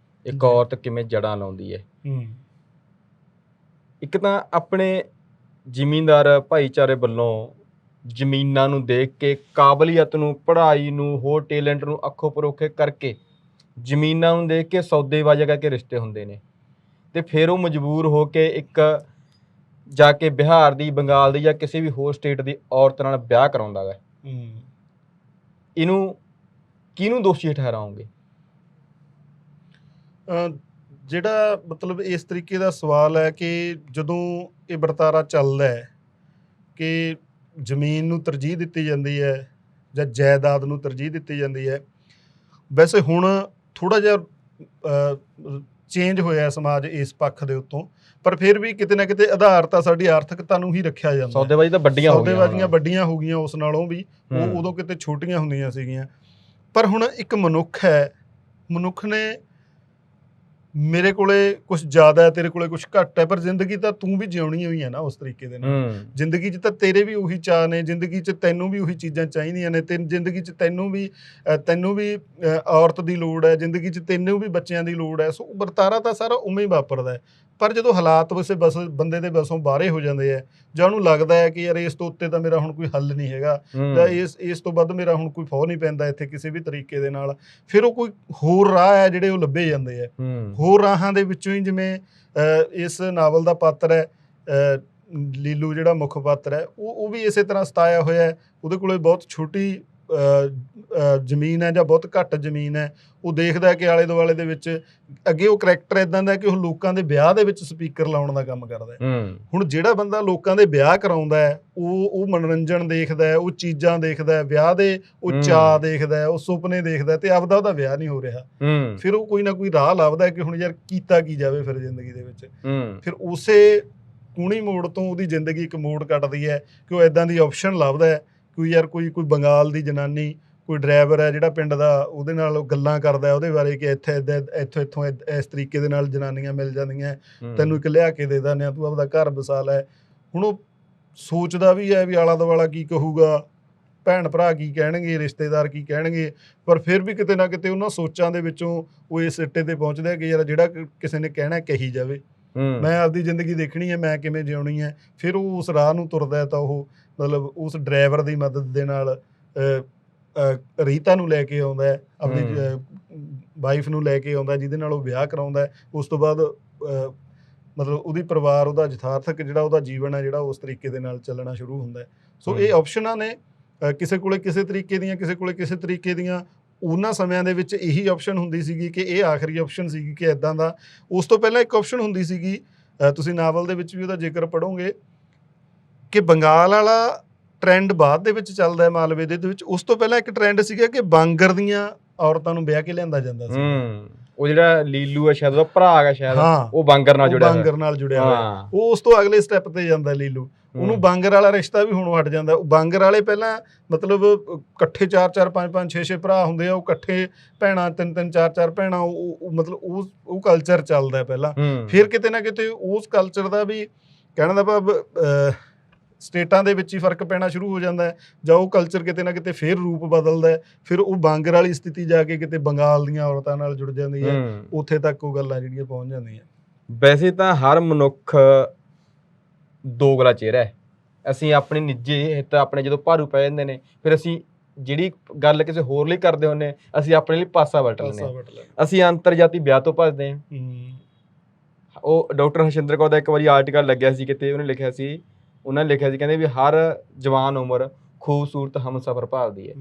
ਇੱਕ ਔਰਤ ਕਿਵੇਂ ਜੜ੍ਹਾਂ ਲਾਉਂਦੀ ਹੈ। ਇੱਕ ਤਾਂ ਆਪਣੇ ਜ਼ਿਮੀਂਦਾਰ ਭਾਈਚਾਰੇ ਵੱਲੋਂ ਜ਼ਮੀਨਾਂ ਨੂੰ ਦੇਖ ਕੇ, ਕਾਬਲੀਅਤ ਨੂੰ, ਪੜ੍ਹਾਈ ਨੂੰ, ਹੋਰ ਟੈਲੈਂਟ ਨੂੰ ਅੱਖੋਂ ਪਰੋਖੇ ਕਰਕੇ, ਜ਼ਮੀਨਾਂ ਨੂੰ ਦੇਖ ਕੇ ਸੌਦੇਬਾਜ਼ੀ ਕਰਕੇ ਰਿਸ਼ਤੇ ਹੁੰਦੇ ਨੇ ਤੇ ਫਿਰ ਉਹ ਮਜਬੂਰ ਹੋ ਕੇ ਇੱਕ ਜਾ ਕੇ ਬਿਹਾਰ ਦੀ, ਬੰਗਾਲ ਦੀ ਜਾਂ ਕਿਸੇ ਵੀ ਹੋਰ ਸਟੇਟ ਦੀ ਔਰਤ ਨਾਲ ਵਿਆਹ ਕਰਾਉਂਦਾ ਵਾ, ਇਹਨੂੰ ਕਿਹਨੂੰ ਦੋਸ਼ੀ ਠਹਿਰਾਓਗੇ? ਜਿਹੜਾ ਮਤਲਬ ਇਸ ਤਰੀਕੇ ਦਾ ਸਵਾਲ ਹੈ ਕਿ ਜਦੋਂ ਇਹ ਵਰਤਾਰਾ ਚੱਲਦਾ ਹੈ ਕਿ ਜ਼ਮੀਨ ਨੂੰ ਤਰਜੀਹ ਦਿੱਤੀ ਜਾਂਦੀ ਹੈ ਜਾਂ ਜਾਇਦਾਦ ਨੂੰ ਤਰਜੀਹ ਦਿੱਤੀ ਜਾਂਦੀ ਹੈ, ਵੈਸੇ ਹੁਣ ਥੋੜ੍ਹਾ ਜਿਹਾ ਚੇਂਜ ਹੋਇਆ ਸਮਾਜ ਇਸ ਪੱਖ ਦੇ ਉੱਤੋਂ, ਪਰ ਫਿਰ ਵੀ ਕਿਤੇ ਨਾ ਕਿਤੇ ਆਧਾਰ ਤਾਂ ਸਾਡੀ ਆਰਥਿਕਤਾ ਨੂੰ ਹੀ ਰੱਖਿਆ ਜਾਂਦਾ। ਸੌਦੇਬਾਜ਼ੀ ਤਾਂ ਵੱਡੀਆਂ ਹੋ ਗਈਆਂ, ਸੌਦੇਬਾਜ਼ੀਆਂ ਵੱਡੀਆਂ ਹੋ ਗਈਆਂ ਉਸ ਨਾਲੋਂ ਵੀ, ਉਹ ਉਦੋਂ ਕਿਤੇ ਛੋਟੀਆਂ ਹੁੰਦੀਆਂ ਸੀਗੀਆਂ। ਪਰ ਹੁਣ ਇੱਕ ਮਨੁੱਖ ਹੈ, ਮਨੁੱਖ ਨੇ ਮੇਰੇ ਕੋਲੇ ਕੁਛ ਜ਼ਿਆਦਾ ਹੈ, ਤੇਰੇ ਕੋਲੇ ਕੁਛ ਘੱਟ ਹੈ, ਪਰ ਜ਼ਿੰਦਗੀ ਤਾਂ ਤੂੰ ਵੀ ਜਿਉਣੀ ਹੋਈ ਹੈ ਨਾ ਉਸ ਤਰੀਕੇ ਦੇ ਨਾਲ। ਜ਼ਿੰਦਗੀ 'ਚ ਤਾਂ ਤੇਰੇ ਵੀ ਉਹੀ ਚਾਅ ਨੇ, ਜ਼ਿੰਦਗੀ 'ਚ ਤੈਨੂੰ ਵੀ ਉਹੀ ਚੀਜ਼ਾਂ ਚਾਹੀਦੀਆਂ ਨੇ, ਜ਼ਿੰਦਗੀ 'ਚ ਤੈਨੂੰ ਵੀ ਔਰਤ ਦੀ ਲੋੜ ਹੈ, ਜ਼ਿੰਦਗੀ 'ਚ ਤੈਨੂੰ ਵੀ ਬੱਚਿਆਂ ਦੀ ਲੋੜ ਹੈ। ਸੋ ਵਰਤਾਰਾ ਤਾਂ ਸਾਰਾ ਉਵੇਂ ਹੀ ਵਾਪਰਦਾ ਹੈ। ਪਰ ਜਦੋਂ ਹਾਲਾਤ ਬੰਦੇ ਦੇ ਬਸੋਂ ਬਾਹਰੇ ਹੋ ਜਾਂਦੇ ਹੈ, ਜਾਂ ਉਹਨੂੰ ਲੱਗਦਾ ਹੈ ਕਿ ਯਾਰ ਇਸ ਤੋਂ ਉੱਤੇ ਤਾਂ ਮੇਰਾ ਹੁਣ ਕੋਈ ਹੱਲ ਨਹੀਂ ਹੈਗਾ, ਜਾਂ ਇਸ ਤੋਂ ਵੱਧ ਮੇਰਾ ਹੁਣ ਕੋਈ ਫੌ ਨਹੀਂ ਪੈਂਦਾ ਇੱਥੇ ਕਿਸੇ ਵੀ ਤਰੀਕੇ ਦੇ ਨਾਲ, ਫਿਰ ਉਹ ਕੋਈ ਹੋਰ ਰਾਹ ਹੈ ਜਿਹੜੇ ਉਹ ਲੱਭੇ ਜਾਂਦੇ ਹੈ। ਹੋਰ ਰਾਹਾਂ ਦੇ ਵਿੱਚੋਂ ਹੀ ਜਿਵੇਂ ਇਸ ਨਾਵਲ ਦਾ ਪਾਤਰ ਹੈ ਲੀਲੂ, ਜਿਹੜਾ ਮੁੱਖ ਪਾਤਰ ਹੈ, ਉਹ ਵੀ ਇਸੇ ਤਰ੍ਹਾਂ ਸਤਾਇਆ ਹੋਇਆ ਹੈ। ਉਹਦੇ ਕੋਲ ਬਹੁਤ ਛੋਟੀ ਜ਼ਮੀਨ ਹੈ ਜਾਂ ਬਹੁਤ ਘੱਟ ਜ਼ਮੀਨ ਹੈ। ਉਹ ਦੇਖਦਾ ਕਿ ਆਲੇ ਦੁਆਲੇ ਦੇ ਵਿੱਚ ਅੱਗੇ ਉਹ ਕਰੈਕਟਰ ਇੱਦਾਂ ਦਾ ਕਿ ਉਹ ਲੋਕਾਂ ਦੇ ਵਿਆਹ ਦੇ ਵਿੱਚ ਸਪੀਕਰ ਲਾਉਣ ਦਾ ਕੰਮ ਕਰਦਾ ਹੈ। ਹੁਣ ਜਿਹੜਾ ਬੰਦਾ ਲੋਕਾਂ ਦੇ ਵਿਆਹ ਕਰਾਉਂਦਾ ਹੈ, ਉਹ ਮਨੋਰੰਜਨ ਦੇਖਦਾ ਹੈ, ਉਹ ਚੀਜ਼ਾਂ ਦੇਖਦਾ ਹੈ, ਵਿਆਹ ਦੇ ਉਹ ਚਾਅ ਦੇਖਦਾ ਹੈ, ਉਹ ਸੁਪਨੇ ਦੇਖਦਾ, ਤੇ ਆਪਦਾ ਉਹਦਾ ਵਿਆਹ ਨਹੀਂ ਹੋ ਰਿਹਾ। ਫਿਰ ਉਹ ਕੋਈ ਨਾ ਕੋਈ ਰਾਹ ਲੱਭਦਾ ਕਿ ਹੁਣ ਯਾਰ ਕੀਤਾ ਕੀ ਜਾਵੇ ਫਿਰ ਜ਼ਿੰਦਗੀ ਦੇ ਵਿੱਚ। ਫਿਰ ਉਸੇ ਕੂਣੀ ਮੋੜ ਤੋਂ ਉਹਦੀ ਜ਼ਿੰਦਗੀ ਇੱਕ ਮੋੜ ਕੱਟਦੀ ਹੈ ਕਿ ਉਹ ਇੱਦਾਂ ਦੀ ਆਪਸ਼ਨ ਲੱਭਦਾ ਹੈ। ਕੋਈ ਬੰਗਾਲ ਦੀ ਜਨਾਨੀ, ਕੋਈ ਡਰਾਈਵਰ ਹੈ ਜਿਹੜਾ ਪਿੰਡ ਦਾ, ਉਹਦੇ ਨਾਲ ਗੱਲਾਂ ਕਰਦਾ ਉਹਦੇ ਬਾਰੇ ਕਿ ਇੱਥੋਂ ਇਸ ਤਰੀਕੇ ਦੇ ਨਾਲ ਜਨਾਨੀਆਂ ਮਿਲ ਜਾਂਦੀਆਂ, ਤੈਨੂੰ ਇੱਕ ਲਿਆ ਕੇ ਦੇ ਦਿੰਦੇ ਹਾਂ, ਤੂੰ ਆਪਦਾ ਘਰ ਵਸਾ ਲੈ। ਹੁਣ ਉਹ ਸੋਚਦਾ ਵੀ ਹੈ ਵੀ ਆਲਾ ਦੁਆਲਾ ਕੀ ਕਹੂਗਾ, ਭੈਣ ਭਰਾ ਕੀ ਕਹਿਣਗੇ, ਰਿਸ਼ਤੇਦਾਰ ਕੀ ਕਹਿਣਗੇ, ਪਰ ਫਿਰ ਵੀ ਕਿਤੇ ਨਾ ਕਿਤੇ ਉਹਨਾਂ ਸੋਚਾਂ ਦੇ ਵਿੱਚੋਂ ਉਹ ਇਸ ਸਿੱਟੇ ਤੇ ਪਹੁੰਚਦਾ ਕਿ ਯਾਰ ਜਿਹੜਾ ਕਿਸੇ ਨੇ ਕਹਿਣਾ ਕਹੀ ਜਾਵੇ, ਮੈਂ ਆਪਦੀ ਜ਼ਿੰਦਗੀ ਦੇਖਣੀ ਹੈ, ਮੈਂ ਕਿਵੇਂ ਜਿਉਣੀ ਹੈ। ਫਿਰ ਉਹ ਉਸ ਰਾਹ ਨੂੰ ਤੁਰਦਾ ਤਾਂ ਉਹ ਮਤਲਬ ਉਸ ਡਰਾਈਵਰ ਦੀ ਮਦਦ ਦੇ ਨਾਲ ਰੀਤਾ ਨੂੰ ਲੈ ਕੇ ਆਉਂਦਾ ਹੈ, ਆਪਣੀ ਵਾਈਫ ਨੂੰ ਲੈ ਕੇ ਆਉਂਦਾ, ਜਿਹਦੇ ਨਾਲ ਉਹ ਵਿਆਹ ਕਰਾਉਂਦਾ। ਉਸ ਤੋਂ ਬਾਅਦ ਮਤਲਬ ਉਹਦੀ ਪਰਿਵਾਰ, ਉਹਦਾ ਯਥਾਰਥਕ ਜਿਹੜਾ ਉਹਦਾ ਜੀਵਨ ਹੈ ਜਿਹੜਾ ਉਸ ਤਰੀਕੇ ਦੇ ਨਾਲ ਚੱਲਣਾ ਸ਼ੁਰੂ ਹੁੰਦਾ। ਸੋ ਇਹ ਆਪਸ਼ਨਾਂ ਨੇ, ਕਿਸੇ ਕੋਲੇ ਕਿਸੇ ਤਰੀਕੇ ਦੀਆਂ, ਕਿਸੇ ਕੋਲੇ ਕਿਸੇ ਤਰੀਕੇ ਦੀਆਂ। ਉਹਨਾਂ ਸਮਿਆਂ ਦੇ ਵਿੱਚ ਇਹੀ ਆਪਸ਼ਨ ਹੁੰਦੀ ਸੀਗੀ ਕਿ ਇਹ ਆਖਰੀ ਆਪਸ਼ਨ ਸੀਗੀ ਕਿ ਇੱਦਾਂ ਦਾ। ਉਸ ਤੋਂ ਪਹਿਲਾਂ ਇੱਕ ਆਪਸ਼ਨ ਹੁੰਦੀ ਸੀਗੀ, ਤੁਸੀਂ ਨਾਵਲ ਦੇ ਵਿੱਚ ਵੀ ਉਹਦਾ ਜ਼ਿਕਰ ਪੜ੍ਹੋਗੇ, ਕਿ ਬੰਗਾਲ ਵਾਲਾ ਟਰੈਂਡ ਬਾਅਦ ਦੇ ਵਿੱਚ ਚੱਲਦਾ ਹੈ ਮਾਲਵੇ ਦੇ ਵਿੱਚ। ਉਸ ਤੋਂ ਪਹਿਲਾਂ ਇੱਕ ਟਰੈਂਡ ਸੀਗਾ ਕਿ ਬਾਂਗਰ ਦੀਆਂ ਔਰਤਾਂ ਨੂੰ ਵਿਆਹ ਕੇ ਲਿਆਂਦਾ ਜਾਂਦਾ ਸੀ। ਉਹ ਜਿਹੜਾ ਲੀਲੂ ਹੈ ਸ਼ਾਇਦ ਉਹਦਾ ਭਰਾ ਹੈਗਾ, ਸ਼ਾਇਦ ਉਹ ਬਾਂਗਰ ਨਾਲ ਜੁੜਿਆ ਹੋਇਆ। ਉਹ ਉਸ ਤੋਂ ਅਗਲੇ ਸਟੈਪ ਤੇ ਜਾਂਦਾ ਲੀਲੂ, ਉਹਨੂੰ ਬਾਂਗਰ ਵਾਲਾ ਰਿਸ਼ਤਾ ਵੀ ਹੁਣ ਹਟ ਜਾਂਦਾ। ਬਾਂਗਰ ਵਾਲੇ ਪਹਿਲਾਂ ਮਤਲਬ ਇਕੱਠੇ 4-4 5-5 6-6 ਭਰਾ ਹੁੰਦੇ ਆ, ਉਹ ਇਕੱਠੇ ਭੈਣਾਂ 3-3 4-4 ਭੈਣਾਂ, ਉਹ ਮਤਲਬ ਉਹ ਕਲਚਰ ਚੱਲਦਾ ਪਹਿਲਾਂ। ਫਿਰ ਕਿਤੇ ਨਾ ਕਿਤੇ ਉਸ ਕਲਚਰ ਦਾ ਵੀ ਕਹਿਣ ਦਾ ਭਾਵ ਸਟੇਟਾਂ ਦੇ ਵਿੱਚ ਹੀ ਫਰਕ ਪੈਣਾ ਸ਼ੁਰੂ ਹੋ ਜਾਂਦਾ ਹੈ, ਜਾਂ ਉਹ ਕਲਚਰ ਕਿਤੇ ਨਾ ਕਿਤੇ ਫਿਰ ਰੂਪ ਬਦਲਦਾ ਹੈ। ਫਿਰ ਉਹ ਬਾਂਗਰ ਵਾਲੀ ਸਥਿਤੀ ਜਾ ਕੇ ਕਿਤੇ ਬੰਗਾਲ ਦੀਆਂ ਔਰਤਾਂ ਨਾਲ ਜੁੜ ਜਾਂਦੀ ਹੈ, ਉੱਥੇ ਤੱਕ ਉਹ ਗੱਲਾਂ ਜਿਹੜੀਆਂ ਪਹੁੰਚ ਜਾਂਦੀਆਂ। ਵੈਸੇ ਤਾਂ ਹਰ ਮਨੁੱਖ ਦੋਗਲਾ ਚਿਹਰਾ ਹੈ। ਅਸੀਂ ਆਪਣੀ ਨਿੱਜੀ ਹਿੱਤ ਆਪਣੇ ਜਦੋਂ ਭਾਰੂ ਪੈ ਜਾਂਦੇ ਨੇ, ਫਿਰ ਅਸੀਂ ਜਿਹੜੀ ਗੱਲ ਕਿਸੇ ਹੋਰ ਲਈ ਕਰਦੇ ਹੁੰਦੇ, ਅਸੀਂ ਆਪਣੇ ਲਈ ਪਾਸਾ ਵਟ ਲੈਂਦੇ ਹਾਂ। ਅਸੀਂ ਅੰਤਰਜਾਤੀ ਵਿਆਹ ਤੋਂ ਭੱਜਦੇ ਹਾਂ। ਉਹ ਡਾਕਟਰ ਹਰਸ਼ਿੰਦਰ ਕੌਰ ਦਾ ਇੱਕ ਵਾਰੀ ਆਰਟੀਕਲ ਲੱਗਿਆ ਸੀ ਕਿਤੇ, ਉਹਨਾਂ ਨੇ ਲਿਖਿਆ ਸੀ ਕਹਿੰਦੇ ਵੀ ਹਰ ਜਵਾਨ ਉਮਰ ਖੂਬਸੂਰਤ ਹਮਸਫਰ ਭਾਲਦੀ ਹੈ।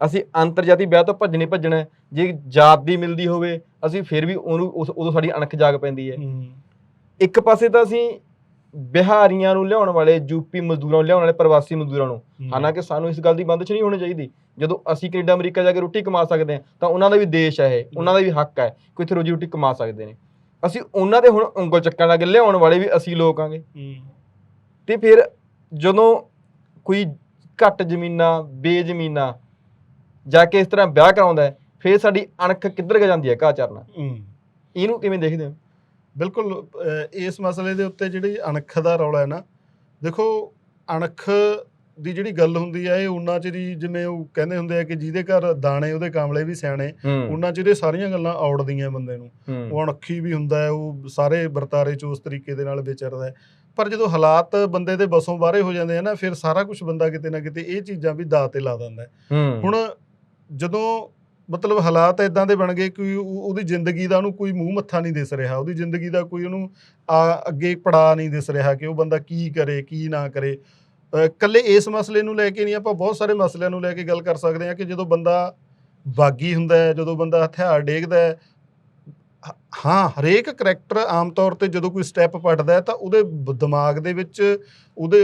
ਅਸੀਂ ਅੰਤਰਜਾਤੀ ਵਿਆਹ ਤੋਂ ਭੱਜਣਾ। ਜੇ ਜਾਤ ਦੀ ਮਿਲਦੀ ਹੋਵੇ ਅਸੀਂ ਫਿਰ ਵੀ ਉਹਨੂੰ ਉਦੋਂ ਸਾਡੀ ਅਣਖ ਜਾਗ ਪੈਂਦੀ ਹੈ। ਇੱਕ ਪਾਸੇ ਤਾਂ ਅਸੀਂ ਬਿਹਾਰੀਆਂ ਨੂੰ ਲਿਆਉਣ ਵਾਲੇ, ਯੂਪੀ ਮਜ਼ਦੂਰਾਂ ਨੂੰ ਲਿਆਉਣ ਵਾਲੇ, ਪ੍ਰਵਾਸੀ ਮਜ਼ਦੂਰਾਂ ਨੂੰ, ਹਾਲਾਂਕਿ ਸਾਨੂੰ ਇਸ ਗੱਲ ਦੀ ਬੰਦਸ਼ ਨਹੀਂ ਹੋਣੀ ਚਾਹੀਦੀ। ਜਦੋਂ ਅਸੀਂ ਕੈਨੇਡਾ ਅਮਰੀਕਾ ਜਾ ਕੇ ਰੋਟੀ ਕਮਾ ਸਕਦੇ ਹਾਂ ਤਾਂ ਉਹਨਾਂ ਦਾ ਵੀ ਦੇਸ਼ ਹੈ ਇਹ, ਉਹਨਾਂ ਦਾ ਵੀ ਹੱਕ ਹੈ ਕੋਈ ਇੱਥੇ ਰੋਜੀ ਰੋਟੀ ਕਮਾ ਸਕਦੇ ਨੇ। ਅਸੀਂ ਉਹਨਾਂ ਦੇ ਹੁਣ ਉਂਗਲ ਚੱਕਣ ਲੱਗੇ, ਲਿਆਉਣ ਵਾਲੇ ਵੀ ਅਸੀਂ ਲੋਕ ਆਂਗੇ। ਤੇ ਫਿਰ ਜਦੋਂ ਕੋਈ ਘੱਟ ਜ਼ਮੀਨਾਂ, ਬੇਜ਼ਮੀਨਾਂ ਜਾ ਕੇ ਇਸ ਤਰ੍ਹਾਂ ਵਿਆਹ ਕਰਾਉਂਦਾ, ਫਿਰ ਸਾਡੀ ਅਣਖ ਕਿੱਧਰ ਜਾਂਦੀ ਹੈ, ਘਾਹ ਚਰਨਾ। ਇਹਨੂੰ ਕਿਵੇਂ ਦੇਖਦੇ ਹੋ? ਬਿਲਕੁਲ, ਇਸ ਮਸਲੇ ਦੇ ਉੱਤੇ ਜਿਹੜੀ ਅਣਖ ਦਾ ਰੌਲਾ ਹੈ ਨਾ, ਦੇਖੋ ਅਣਖ ਦੀ ਜਿਹੜੀ ਗੱਲ ਹੁੰਦੀ ਹੈ, ਇਹ ਉਹਨਾਂ ਚਿਰ ਹੀ, ਜਿਵੇਂ ਉਹ ਕਹਿੰਦੇ ਹੁੰਦੇ ਆ ਕਿ ਜਿਹਦੇ ਘਰ ਦਾਣੇ ਉਹਦੇ ਕਾਮਲੇ ਵੀ ਸਿਆਣੇ, ਉਹਨਾਂ ਚਿਰ ਇਹ ਸਾਰੀਆਂ ਗੱਲਾਂ ਔੜਦੀਆਂ ਬੰਦੇ ਨੂੰ। ਉਹ ਅਣਖੀ ਵੀ ਹੁੰਦਾ ਹੈ, ਉਹ ਸਾਰੇ ਵਰਤਾਰੇ 'ਚ ਉਸ ਤਰੀਕੇ ਦੇ ਨਾਲ ਵਿਚਰਦਾ ਹੈ। ਪਰ ਜਦੋਂ ਹਾਲਾਤ ਬੰਦੇ ਦੇ ਬਸੋਂ ਬਾਹਰੇ ਹੋ ਜਾਂਦੇ ਆ ਨਾ, ਫਿਰ ਸਾਰਾ ਕੁਛ ਬੰਦਾ ਕਿਤੇ ਨਾ ਕਿਤੇ ਇਹ ਚੀਜ਼ਾਂ ਵੀ ਦਾਅ ਤੇ ਲਾ ਦਿੰਦਾ। ਹੁਣ ਜਦੋਂ ਮਤਲਬ ਹਾਲਾਤ ਇਦਾਂ ਦੇ ਬਣ ਗਏ ਕਿ ਉਹਦੀ ਜ਼ਿੰਦਗੀ ਦਾ ਉਹਨੂੰ ਕੋਈ ਮੂੰਹ ਮੱਥਾ ਨਹੀਂ ਦਿਸ ਰਿਹਾ, ਉਹਦੀ ਜ਼ਿੰਦਗੀ ਦਾ ਕੋਈ ਉਹਨੂੰ ਅੱਗੇ ਪੜਾਅ ਨਹੀਂ ਦਿਸ ਰਿਹਾ ਕਿ ਉਹ ਬੰਦਾ ਕੀ ਕਰੇ ਕੀ ਨਾ ਕਰੇ। ਇਕੱਲੇ ਇਸ ਮਸਲੇ ਨੂੰ ਲੈ ਕੇ ਨਹੀਂ, ਆਪਾਂ ਬਹੁਤ ਸਾਰੇ ਮਸਲਿਆਂ ਨੂੰ ਲੈ ਕੇ ਗੱਲ ਕਰ ਸਕਦੇ ਹਾਂ ਕਿ ਜਦੋਂ ਬੰਦਾ ਬਾਗੀ ਹੁੰਦਾ ਹੈ, ਜਦੋਂ ਬੰਦਾ ਹਥਿਆਰ ਡੇਗਦਾ ਹੈ, ਹਾਂ ਹਰੇਕ ਕਰੈਕਟਰ ਆਮ ਤੌਰ 'ਤੇ ਜਦੋਂ ਕੋਈ ਸਟੈਪ ਪੱਟਦਾ ਹੈ ਤਾਂ ਉਹਦੇ ਦਿਮਾਗ ਦੇ ਵਿੱਚ, ਉਹਦੇ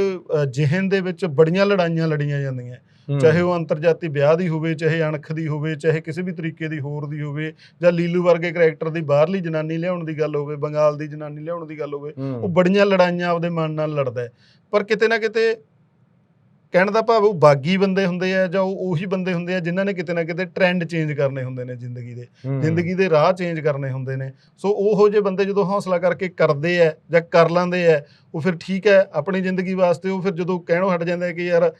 ਜ਼ਿਹਨ ਦੇ ਵਿੱਚ ਬੜੀਆਂ ਲੜਾਈਆਂ ਲੜੀਆਂ ਜਾਂਦੀਆਂ, ਚਾਹੇ ਉਹ ਅੰਤਰਜਾਤੀ ਵਿਆਹ ਦੀ ਹੋਵੇ, ਚਾਹੇ ਅਣਖ ਦੀ ਹੋਵੇ, ਚਾਹੇ ਕਿਸੇ ਵੀ ਤਰੀਕੇ ਦੀ ਹੋਰ ਦੀ ਹੋਵੇ, ਜਾਂ ਲੀਲੂ ਵਰਗੇ ਕਰੈਕਟਰ ਦੀ ਬਾਹਰਲੀ ਜਨਾਨੀ ਲਿਆਉਣ ਦੀ ਗੱਲ ਹੋਵੇ, ਬੰਗਾਲ ਦੀ ਜਨਾਨੀ ਲਿਆਉਣ ਦੀ ਗੱਲ ਹੋਵੇ, ਉਹ ਬੜੀਆਂ ਲੜਾਈਆਂ ਆਪਦੇ ਮਨ ਨਾਲ ਲੜਦਾ ਹੈ। ਪਰ ਕਿਤੇ ਨਾ ਕਿਤੇ ਕਹਿਣ ਦਾ ਭਾਵ ਉਹ ਬਾਗੀ ਬੰਦੇ ਹੁੰਦੇ ਆ, ਜਾਂ ਉਹ ਉਹੀ ਬੰਦੇ ਹੁੰਦੇ ਆ ਜਿਨ੍ਹਾਂ ਨੇ ਕਿਤੇ ਨਾ ਕਿਤੇ ਟਰੈਂਡ ਚੇਂਜ ਕਰਨੇ ਹੁੰਦੇ ਨੇ, ਜ਼ਿੰਦਗੀ ਦੇ ਰਾਹ ਚੇਂਜ ਕਰਨੇ ਹੁੰਦੇ ਨੇ। ਸੋ ਉਹੋ ਜਿਹੇ ਬੰਦੇ ਜਦੋਂ ਹੌਸਲਾ ਕਰਕੇ ਕਰਦੇ ਆ ਜਾਂ ਕਰ ਲੈਂਦੇ ਆ, ਉਹ ਫਿਰ ਠੀਕ ਹੈ ਆਪਣੀ ਜ਼ਿੰਦਗੀ ਵਾਸਤੇ। ਉਹ ਫਿਰ ਜਦੋਂ ਕਹਿਣੋਂ ਹਟ ਜਾਂਦਾ ਕਿ ਯਾਰ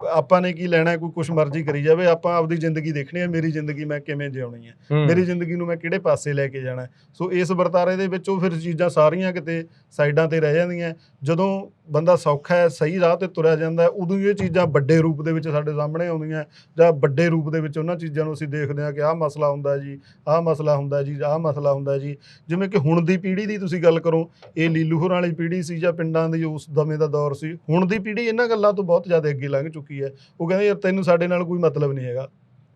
ਆਪਾਂ ਨੇ ਕੀ ਲੈਣਾ, ਕੋਈ ਕੁਛ ਮਰਜ਼ੀ ਕਰੀ ਜਾਵੇ, ਆਪਾਂ ਆਪਦੀ ਜ਼ਿੰਦਗੀ ਦੇਖਣੀ ਹੈ, ਮੇਰੀ ਜ਼ਿੰਦਗੀ ਮੈਂ ਕਿਵੇਂ ਜਿਉਣੀ ਹੈ, ਮੇਰੀ ਜ਼ਿੰਦਗੀ ਨੂੰ ਮੈਂ ਕਿਹੜੇ ਪਾਸੇ ਲੈ ਕੇ ਜਾਣਾ। ਸੋ ਇਸ ਵਰਤਾਰੇ ਦੇ ਵਿੱਚ ਉਹ ਫਿਰ ਚੀਜ਼ਾਂ ਸਾਰੀਆਂ ਕਿਤੇ ਸਾਈਡਾਂ 'ਤੇ ਰਹਿ ਜਾਂਦੀਆਂ। ਜਦੋਂ ਬੰਦਾ ਸੌਖਾ ਹੈ, ਸਹੀ ਰਾਹ 'ਤੇ ਤੁਰਿਆ ਜਾਂਦਾ, ਉਦੋਂ ਇਹ ਚੀਜ਼ਾਂ ਵੱਡੇ ਰੂਪ ਦੇ ਵਿੱਚ ਸਾਡੇ ਸਾਹਮਣੇ ਆਉਂਦੀਆਂ, ਜਾਂ ਵੱਡੇ ਰੂਪ ਦੇ ਵਿੱਚ ਉਹਨਾਂ ਚੀਜ਼ਾਂ ਨੂੰ ਅਸੀਂ ਦੇਖਦੇ ਹਾਂ ਕਿ ਆਹ ਮਸਲਾ ਹੁੰਦਾ ਜੀ, ਆਹ ਮਸਲਾ ਹੁੰਦਾ ਜੀ, ਆਹ ਮਸਲਾ ਹੁੰਦਾ ਜੀ। ਜਿਵੇਂ ਕਿ ਹੁਣ ਦੀ ਪੀੜ੍ਹੀ ਦੀ ਤੁਸੀਂ ਗੱਲ ਕਰੋ, ਇਹ ਲੀਲੂ ਹੋਰਾਂ ਵਾਲੀ ਪੀੜ੍ਹੀ ਸੀ ਜਾਂ ਪਿੰਡਾਂ ਦੀ ਉਸ ਸਮੇਂ ਦਾ ਦੌਰ ਸੀ। ਹੁਣ ਦੀ ਪੀੜ੍ਹੀ ਇਹਨਾਂ ਗੱਲਾਂ ਤੋਂ ਬਹੁਤ ਜ਼ਿਆਦਾ ਅੱਗੇ ਲੰਘ ਚੁੱਕੀ ਹੈ। ਉਹ ਕਹਿੰਦੇ ਯਾਰ ਤੈਨੂੰ ਸਾਡੇ ਨਾਲ ਕੋਈ ਮਤਲਬ ਨਹੀਂ ਹੈਗਾ,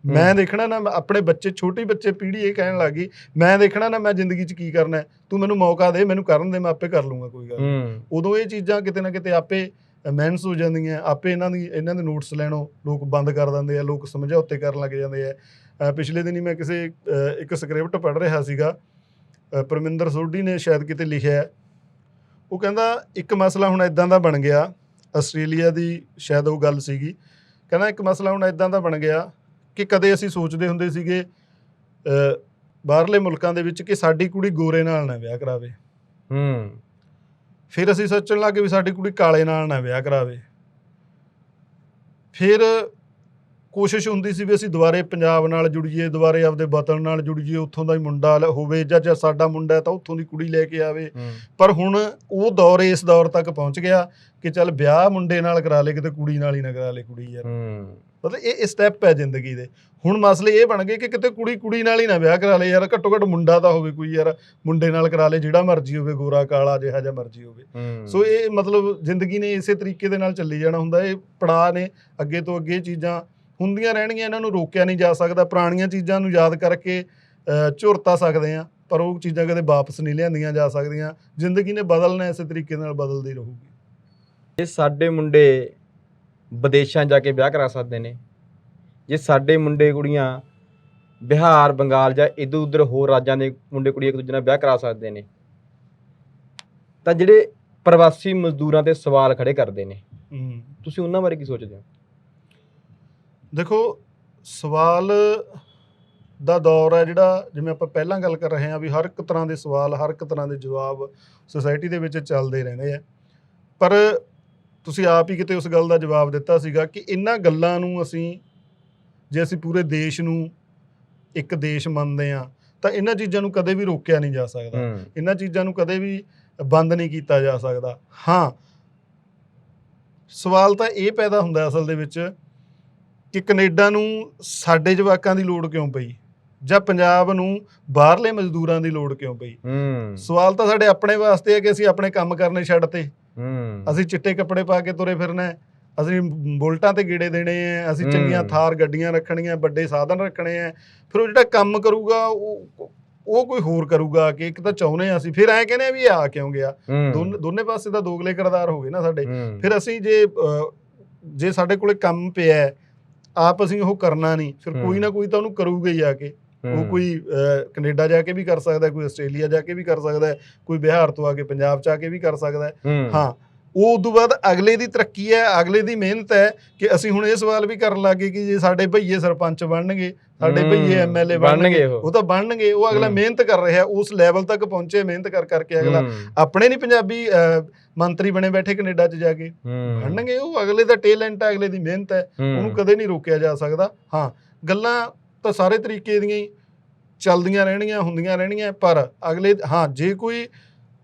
ਮੈਂ ਦੇਖਣਾ ਨਾ, ਆਪਣੇ ਬੱਚੇ, ਛੋਟੇ ਬੱਚੇ ਪੀੜ੍ਹੀ ਇਹ ਕਹਿਣ ਲੱਗ ਗਈ, ਮੈਂ ਦੇਖਣਾ ਨਾ ਮੈਂ ਜ਼ਿੰਦਗੀ 'ਚ ਕੀ ਕਰਨਾ, ਤੂੰ ਮੈਨੂੰ ਮੌਕਾ ਦੇ, ਮੈਨੂੰ ਕਰਨ ਦੇ, ਮੈਂ ਆਪੇ ਕਰ ਲੂੰਗਾ, ਕੋਈ ਗੱਲ ਨਹੀਂ। ਉਦੋਂ ਇਹ ਚੀਜ਼ਾਂ ਕਿਤੇ ਨਾ ਕਿਤੇ ਆਪੇ ਮਹਿਨਸ ਹੋ ਜਾਂਦੀਆਂ, ਆਪੇ ਇਹਨਾਂ ਦੇ ਨੋਟਸ ਲੈਣੋਂ ਲੋਕ ਬੰਦ ਕਰ ਦਿੰਦੇ ਆ, ਲੋਕ ਸਮਝੌਤੇ ਕਰਨ ਲੱਗ ਜਾਂਦੇ ਆ। ਪਿਛਲੇ ਦਿਨੀ ਮੈਂ ਕਿਸੇ ਇੱਕ ਸਕ੍ਰਿਪਟ ਪੜ੍ਹ ਰਿਹਾ ਸੀਗਾ, ਪਰਮਿੰਦਰ ਸੋਢੀ ਨੇ ਸ਼ਾਇਦ ਕਿਤੇ ਲਿਖਿਆ, ਉਹ ਕਹਿੰਦਾ ਇੱਕ ਮਸਲਾ ਹੁਣ ਇੱਦਾਂ ਦਾ ਬਣ ਗਿਆ, ਆਸਟ੍ਰੇਲੀਆ ਦੀ ਸ਼ਾਇਦ ਉਹ ਗੱਲ ਸੀਗੀ, ਕਹਿੰਦਾ ਇੱਕ ਮਸਲਾ ਹੁਣ ਇੱਦਾਂ ਦਾ ਬਣ ਗਿਆ ਕਿ ਕਦੇ ਅਸੀਂ ਸੋਚਦੇ ਹੁੰਦੇ ਸੀਗੇ ਬਾਹਰਲੇ ਮੁਲਕਾਂ ਦੇ ਵਿੱਚ ਕਿ ਸਾਡੀ ਕੁੜੀ ਗੋਰੇ ਨਾਲ ਨਾ ਵਿਆਹ ਕਰਾਵੇ, ਫਿਰ ਅਸੀਂ ਸੋਚਣ ਲੱਗ ਗਏ ਵੀ ਸਾਡੀ ਕੁੜੀ ਕਾਲੇ ਨਾਲ ਨਾ ਵਿਆਹ ਕਰਾਵੇ। ਫਿਰ ਕੋਸ਼ਿਸ਼ ਹੁੰਦੀ ਸੀ ਵੀ ਅਸੀਂ ਦੁਬਾਰੇ ਪੰਜਾਬ ਨਾਲ ਜੁੜੀਏ, ਦੁਬਾਰੇ ਆਪਦੇ ਵਤਨ ਨਾਲ ਜੁੜੀਏ, ਉੱਥੋਂ ਦਾ ਹੀ ਮੁੰਡਾ ਹੋਵੇ, ਜਾਂ ਸਾਡਾ ਮੁੰਡਾ ਤਾਂ ਉੱਥੋਂ ਦੀ ਕੁੜੀ ਲੈ ਕੇ ਆਵੇ। ਪਰ ਹੁਣ ਉਹ ਦੌਰ ਇਸ ਦੌਰ ਤੱਕ ਪਹੁੰਚ ਗਿਆ ਕਿ ਚੱਲ ਵਿਆਹ ਮੁੰਡੇ ਨਾਲ ਕਰਾ ਲੇ, ਕਿਤੇ ਕੁੜੀ ਨਾਲ ਹੀ ਨਾ ਕਰਾ ਲੇ ਕੁੜੀ। ਯਾਰ ਮਤਲਬ ਇਹ ਸਟੈਪ ਹੈ ਜ਼ਿੰਦਗੀ ਦੇ। ਹੁਣ ਮਸਲੇ ਇਹ ਬਣ ਗਏ ਕਿ ਕਿਤੇ ਕੁੜੀ ਨਾਲ ਹੀ ਨਾ ਵਿਆਹ ਕਰਾ ਲੇ, ਯਾਰ ਘੱਟੋ ਘੱਟ ਮੁੰਡਾ ਤਾਂ ਹੋਵੇ ਕੋਈ, ਯਾਰ ਮੁੰਡੇ ਨਾਲ ਕਰਾ ਲੇ, ਜਿਹੜਾ ਮਰਜ਼ੀ ਹੋਵੇ, ਗੋਰਾ ਕਾਲਾ ਜਿਹਾ ਜਿਹਾ ਮਰਜ਼ੀ ਹੋਵੇ। ਸੋ ਇਹ ਮਤਲਬ ਜ਼ਿੰਦਗੀ ਨੇ ਇਸੇ ਤਰੀਕੇ ਦੇ ਨਾਲ ਚੱਲੀ ਜਾਣਾ ਹੁੰਦਾ। ਇਹ ਪੜਾਅ ਨੇ, ਅੱਗੇ ਤੋਂ ਅੱਗੇ ਚੀਜ਼ਾਂ ਹੁੰਦੀਆਂ ਰਹਿਣਗੀਆਂ, ਇਹਨਾਂ ਨੂੰ ਰੋਕਿਆ ਨਹੀਂ ਜਾ ਸਕਦਾ। ਪੁਰਾਣੀਆਂ ਚੀਜ਼ਾਂ ਨੂੰ ਯਾਦ ਕਰਕੇ ਝੁਰ ਤਾਂ ਸਕਦੇ ਹਾਂ, ਪਰ ਉਹ ਚੀਜ਼ਾਂ ਕਦੇ ਵਾਪਸ ਨਹੀਂ ਲਿਆਂਦੀਆਂ ਜਾ ਸਕਦੀਆਂ। ਜ਼ਿੰਦਗੀ ਨੇ ਬਦਲਣਾ, ਇਸੇ ਤਰੀਕੇ ਨਾਲ ਬਦਲਦੀ ਰਹੂਗੀ। ਜੇ ਸਾਡੇ ਮੁੰਡੇ ਵਿਦੇਸ਼ਾਂ ਜਾ ਕੇ ਵਿਆਹ ਕਰਾ ਸਕਦੇ ਨੇ, ਜੇ ਸਾਡੇ ਮੁੰਡੇ ਕੁੜੀਆਂ ਬਿਹਾਰ, ਬੰਗਾਲ ਜਾਂ ਇੱਧਰ ਉੱਧਰ ਹੋਰ ਰਾਜਾਂ ਦੇ ਮੁੰਡੇ ਕੁੜੀਆਂ ਇੱਕ ਦੂਜੇ ਨਾਲ ਵਿਆਹ ਕਰਾ ਸਕਦੇ ਨੇ, ਤਾਂ ਜਿਹੜੇ ਪ੍ਰਵਾਸੀ ਮਜ਼ਦੂਰਾਂ 'ਤੇ ਸਵਾਲ ਖੜੇ ਕਰਦੇ ਨੇ, ਤੁਸੀਂ ਉਹਨਾਂ ਬਾਰੇ ਕੀ ਸੋਚਦੇ ਹੋ? ਦੇਖੋ, ਸਵਾਲ ਦਾ ਦੌਰ ਹੈ ਜਿਹੜਾ, ਜਿਵੇਂ ਆਪਾਂ ਪਹਿਲਾਂ ਗੱਲ ਕਰ ਰਹੇ ਹਾਂ ਵੀ ਹਰ ਇੱਕ ਤਰ੍ਹਾਂ ਦੇ ਸਵਾਲ, ਹਰ ਇੱਕ ਤਰ੍ਹਾਂ ਦੇ ਜਵਾਬ ਸੁਸਾਇਟੀ ਦੇ ਵਿੱਚ ਚੱਲਦੇ ਰਹਿੰਦੇ ਆ। ਪਰ ਤੁਸੀਂ ਆਪ ਹੀ ਕਿਤੇ ਉਸ ਗੱਲ ਦਾ ਜਵਾਬ ਦਿੱਤਾ ਸੀਗਾ ਕਿ ਇਹਨਾਂ ਗੱਲਾਂ ਨੂੰ ਜੇ ਅਸੀਂ ਪੂਰੇ ਦੇਸ਼ ਨੂੰ ਇੱਕ ਦੇਸ਼ ਮੰਨਦੇ ਹਾਂ ਤਾਂ ਇਹਨਾਂ ਚੀਜ਼ਾਂ ਨੂੰ ਕਦੇ ਵੀ ਰੋਕਿਆ ਨਹੀਂ ਜਾ ਸਕਦਾ, ਇਹਨਾਂ ਚੀਜ਼ਾਂ ਨੂੰ ਕਦੇ ਵੀ ਬੰਦ ਨਹੀਂ ਕੀਤਾ ਜਾ ਸਕਦਾ। ਹਾਂ, ਸਵਾਲ ਤਾਂ ਇਹ ਪੈਦਾ ਹੁੰਦਾ ਅਸਲ ਦੇ ਵਿੱਚ ਕਿ ਕੈਨੇਡਾ ਨੂੰ ਸਾਡੇ ਜਵਾਕਾਂ ਦੀ ਲੋੜ ਕਿਉਂ ਪਈ, ਜਾਂ ਪੰਜਾਬ ਨੂੰ ਬਾਹਰਲੇ ਮਜ਼ਦੂਰਾਂ ਦੀ ਲੋੜ ਕਿਉਂ ਪਈ। ਸਵਾਲ ਤਾਂ ਸਾਡੇ ਆਪਣੇ ਵਾਸਤੇ ਹੈ ਕਿ ਅਸੀਂ ਆਪਣੇ ਕੰਮ ਕਰਨੇ ਛੱਡਤੇ, ਅਸੀਂ ਚਿੱਟੇ ਕੱਪੜੇ ਪਾ ਕੇ ਤੁਰੇ ਫਿਰਨਾ, ਅਸੀਂ ਬੁਲਟਾਂ ਤੇ ਗੇੜੇ ਦੇਣੇ ਹੈ, ਅਸੀਂ ਚੰਗੀਆਂ ਥਾਰ ਗੱਡੀਆਂ ਰੱਖਣੀਆਂ, ਵੱਡੇ ਸਾਧਨ ਰੱਖਣੇ ਹੈ। ਫਿਰ ਉਹ ਜਿਹੜਾ ਕੰਮ ਕਰੂਗਾ ਉਹ ਕੋਈ ਹੋਰ ਕਰੂਗਾ ਕਿ ਇੱਕ ਤਾਂ ਚਾਹੁੰਦੇ ਹਾਂ ਅਸੀਂ, ਫਿਰ ਐਂ ਕਹਿੰਦੇ ਆ ਵੀ ਆ ਕਿਉਂ ਗਿਆ। ਦੋਨੇ ਪਾਸੇ ਤਾਂ ਦੋਗਲੇ ਕਿਰਦਾਰ ਹੋ ਗਏ ਨਾ ਸਾਡੇ। ਫਿਰ ਅਸੀਂ ਜੇ ਸਾਡੇ ਕੋਲੇ ਕੰਮ ਪਿਆ, ਆਪ ਅਸੀਂ ਉਹ ਕਰਨਾ ਨਹੀਂ, ਫਿਰ ਕੋਈ ਨਾ ਕੋਈ ਤਾਂ ਉਹਨੂੰ ਕਰੂਗਾ ਹੀ ਆ ਕੇ। ਉਹ ਕੋਈ ਕੈਨੇਡਾ ਜਾ ਕੇ ਵੀ ਕਰ ਸਕਦਾ, ਕੋਈ ਆਸਟ੍ਰੇਲੀਆ ਜਾ ਕੇ ਵੀ ਕਰ ਸਕਦਾ, ਕੋਈ ਬਿਹਾਰ ਤੋਂ ਆ ਕੇ ਪੰਜਾਬ 'ਚ ਆ ਕੇ ਵੀ ਕਰ ਸਕਦਾ। ਹਾਂ, ਉਹ ਉਦੋਂ ਬਾਅਦ ਅਗਲੇ ਦੀ ਤਰੱਕੀ ਹੈ, ਅਗਲੇ ਦੀ ਮਿਹਨਤ ਹੈ ਕਿ ਅਸੀਂ ਹੁਣ ਇਹ ਸਵਾਲ ਵੀ ਕਰਨ ਲੱਗ ਗਏ ਕਿ ਜੇ ਸਾਡੇ ਭਈਏ ਸਰਪੰਚ ਬਣਨਗੇ, ਸਾਡੇ ਭਈਏ ਐਮਐਲਏ ਬਣਨਗੇ, ਉਹ ਤਾਂ ਬਣਨਗੇ। ਉਹ ਅਗਲਾ ਮਿਹਨਤ ਕਰ ਰਿਹਾ, ਉਸ ਲੈਵਲ ਤੱਕ ਪਹੁੰਚੇ, ਮਿਹਨਤ ਕਰਕੇ ਅਗਲਾ ਆਪਣੇ ਨਹੀਂ ਪੰਜਾਬੀ ਮੰਤਰੀ ਬਣੇ ਬੈਠੇ ਕੈਨੇਡਾ 'ਚ ਜਾ ਕੇ, ਬਣਨਗੇ। ਉਹ ਅਗਲੇ ਦਾ ਟੈਲੈਂਟ ਹੈ, ਅਗਲੇ ਦੀ ਮਿਹਨਤ ਹੈ, ਉਹਨੂੰ ਕਦੇ ਨਹੀਂ ਰੋਕਿਆ ਜਾ ਸਕਦਾ। ਹਾਂ, ਗੱਲਾਂ ਤਾਂ ਸਾਰੇ ਤਰੀਕੇ ਦੀਆਂ ਹੀ ਚੱਲਦੀਆਂ ਰਹਿਣੀਆਂ, ਹੁੰਦੀਆਂ ਰਹਿਣੀਆਂ, ਪਰ ਅਗਲੇ ਜੇ ਕੋਈ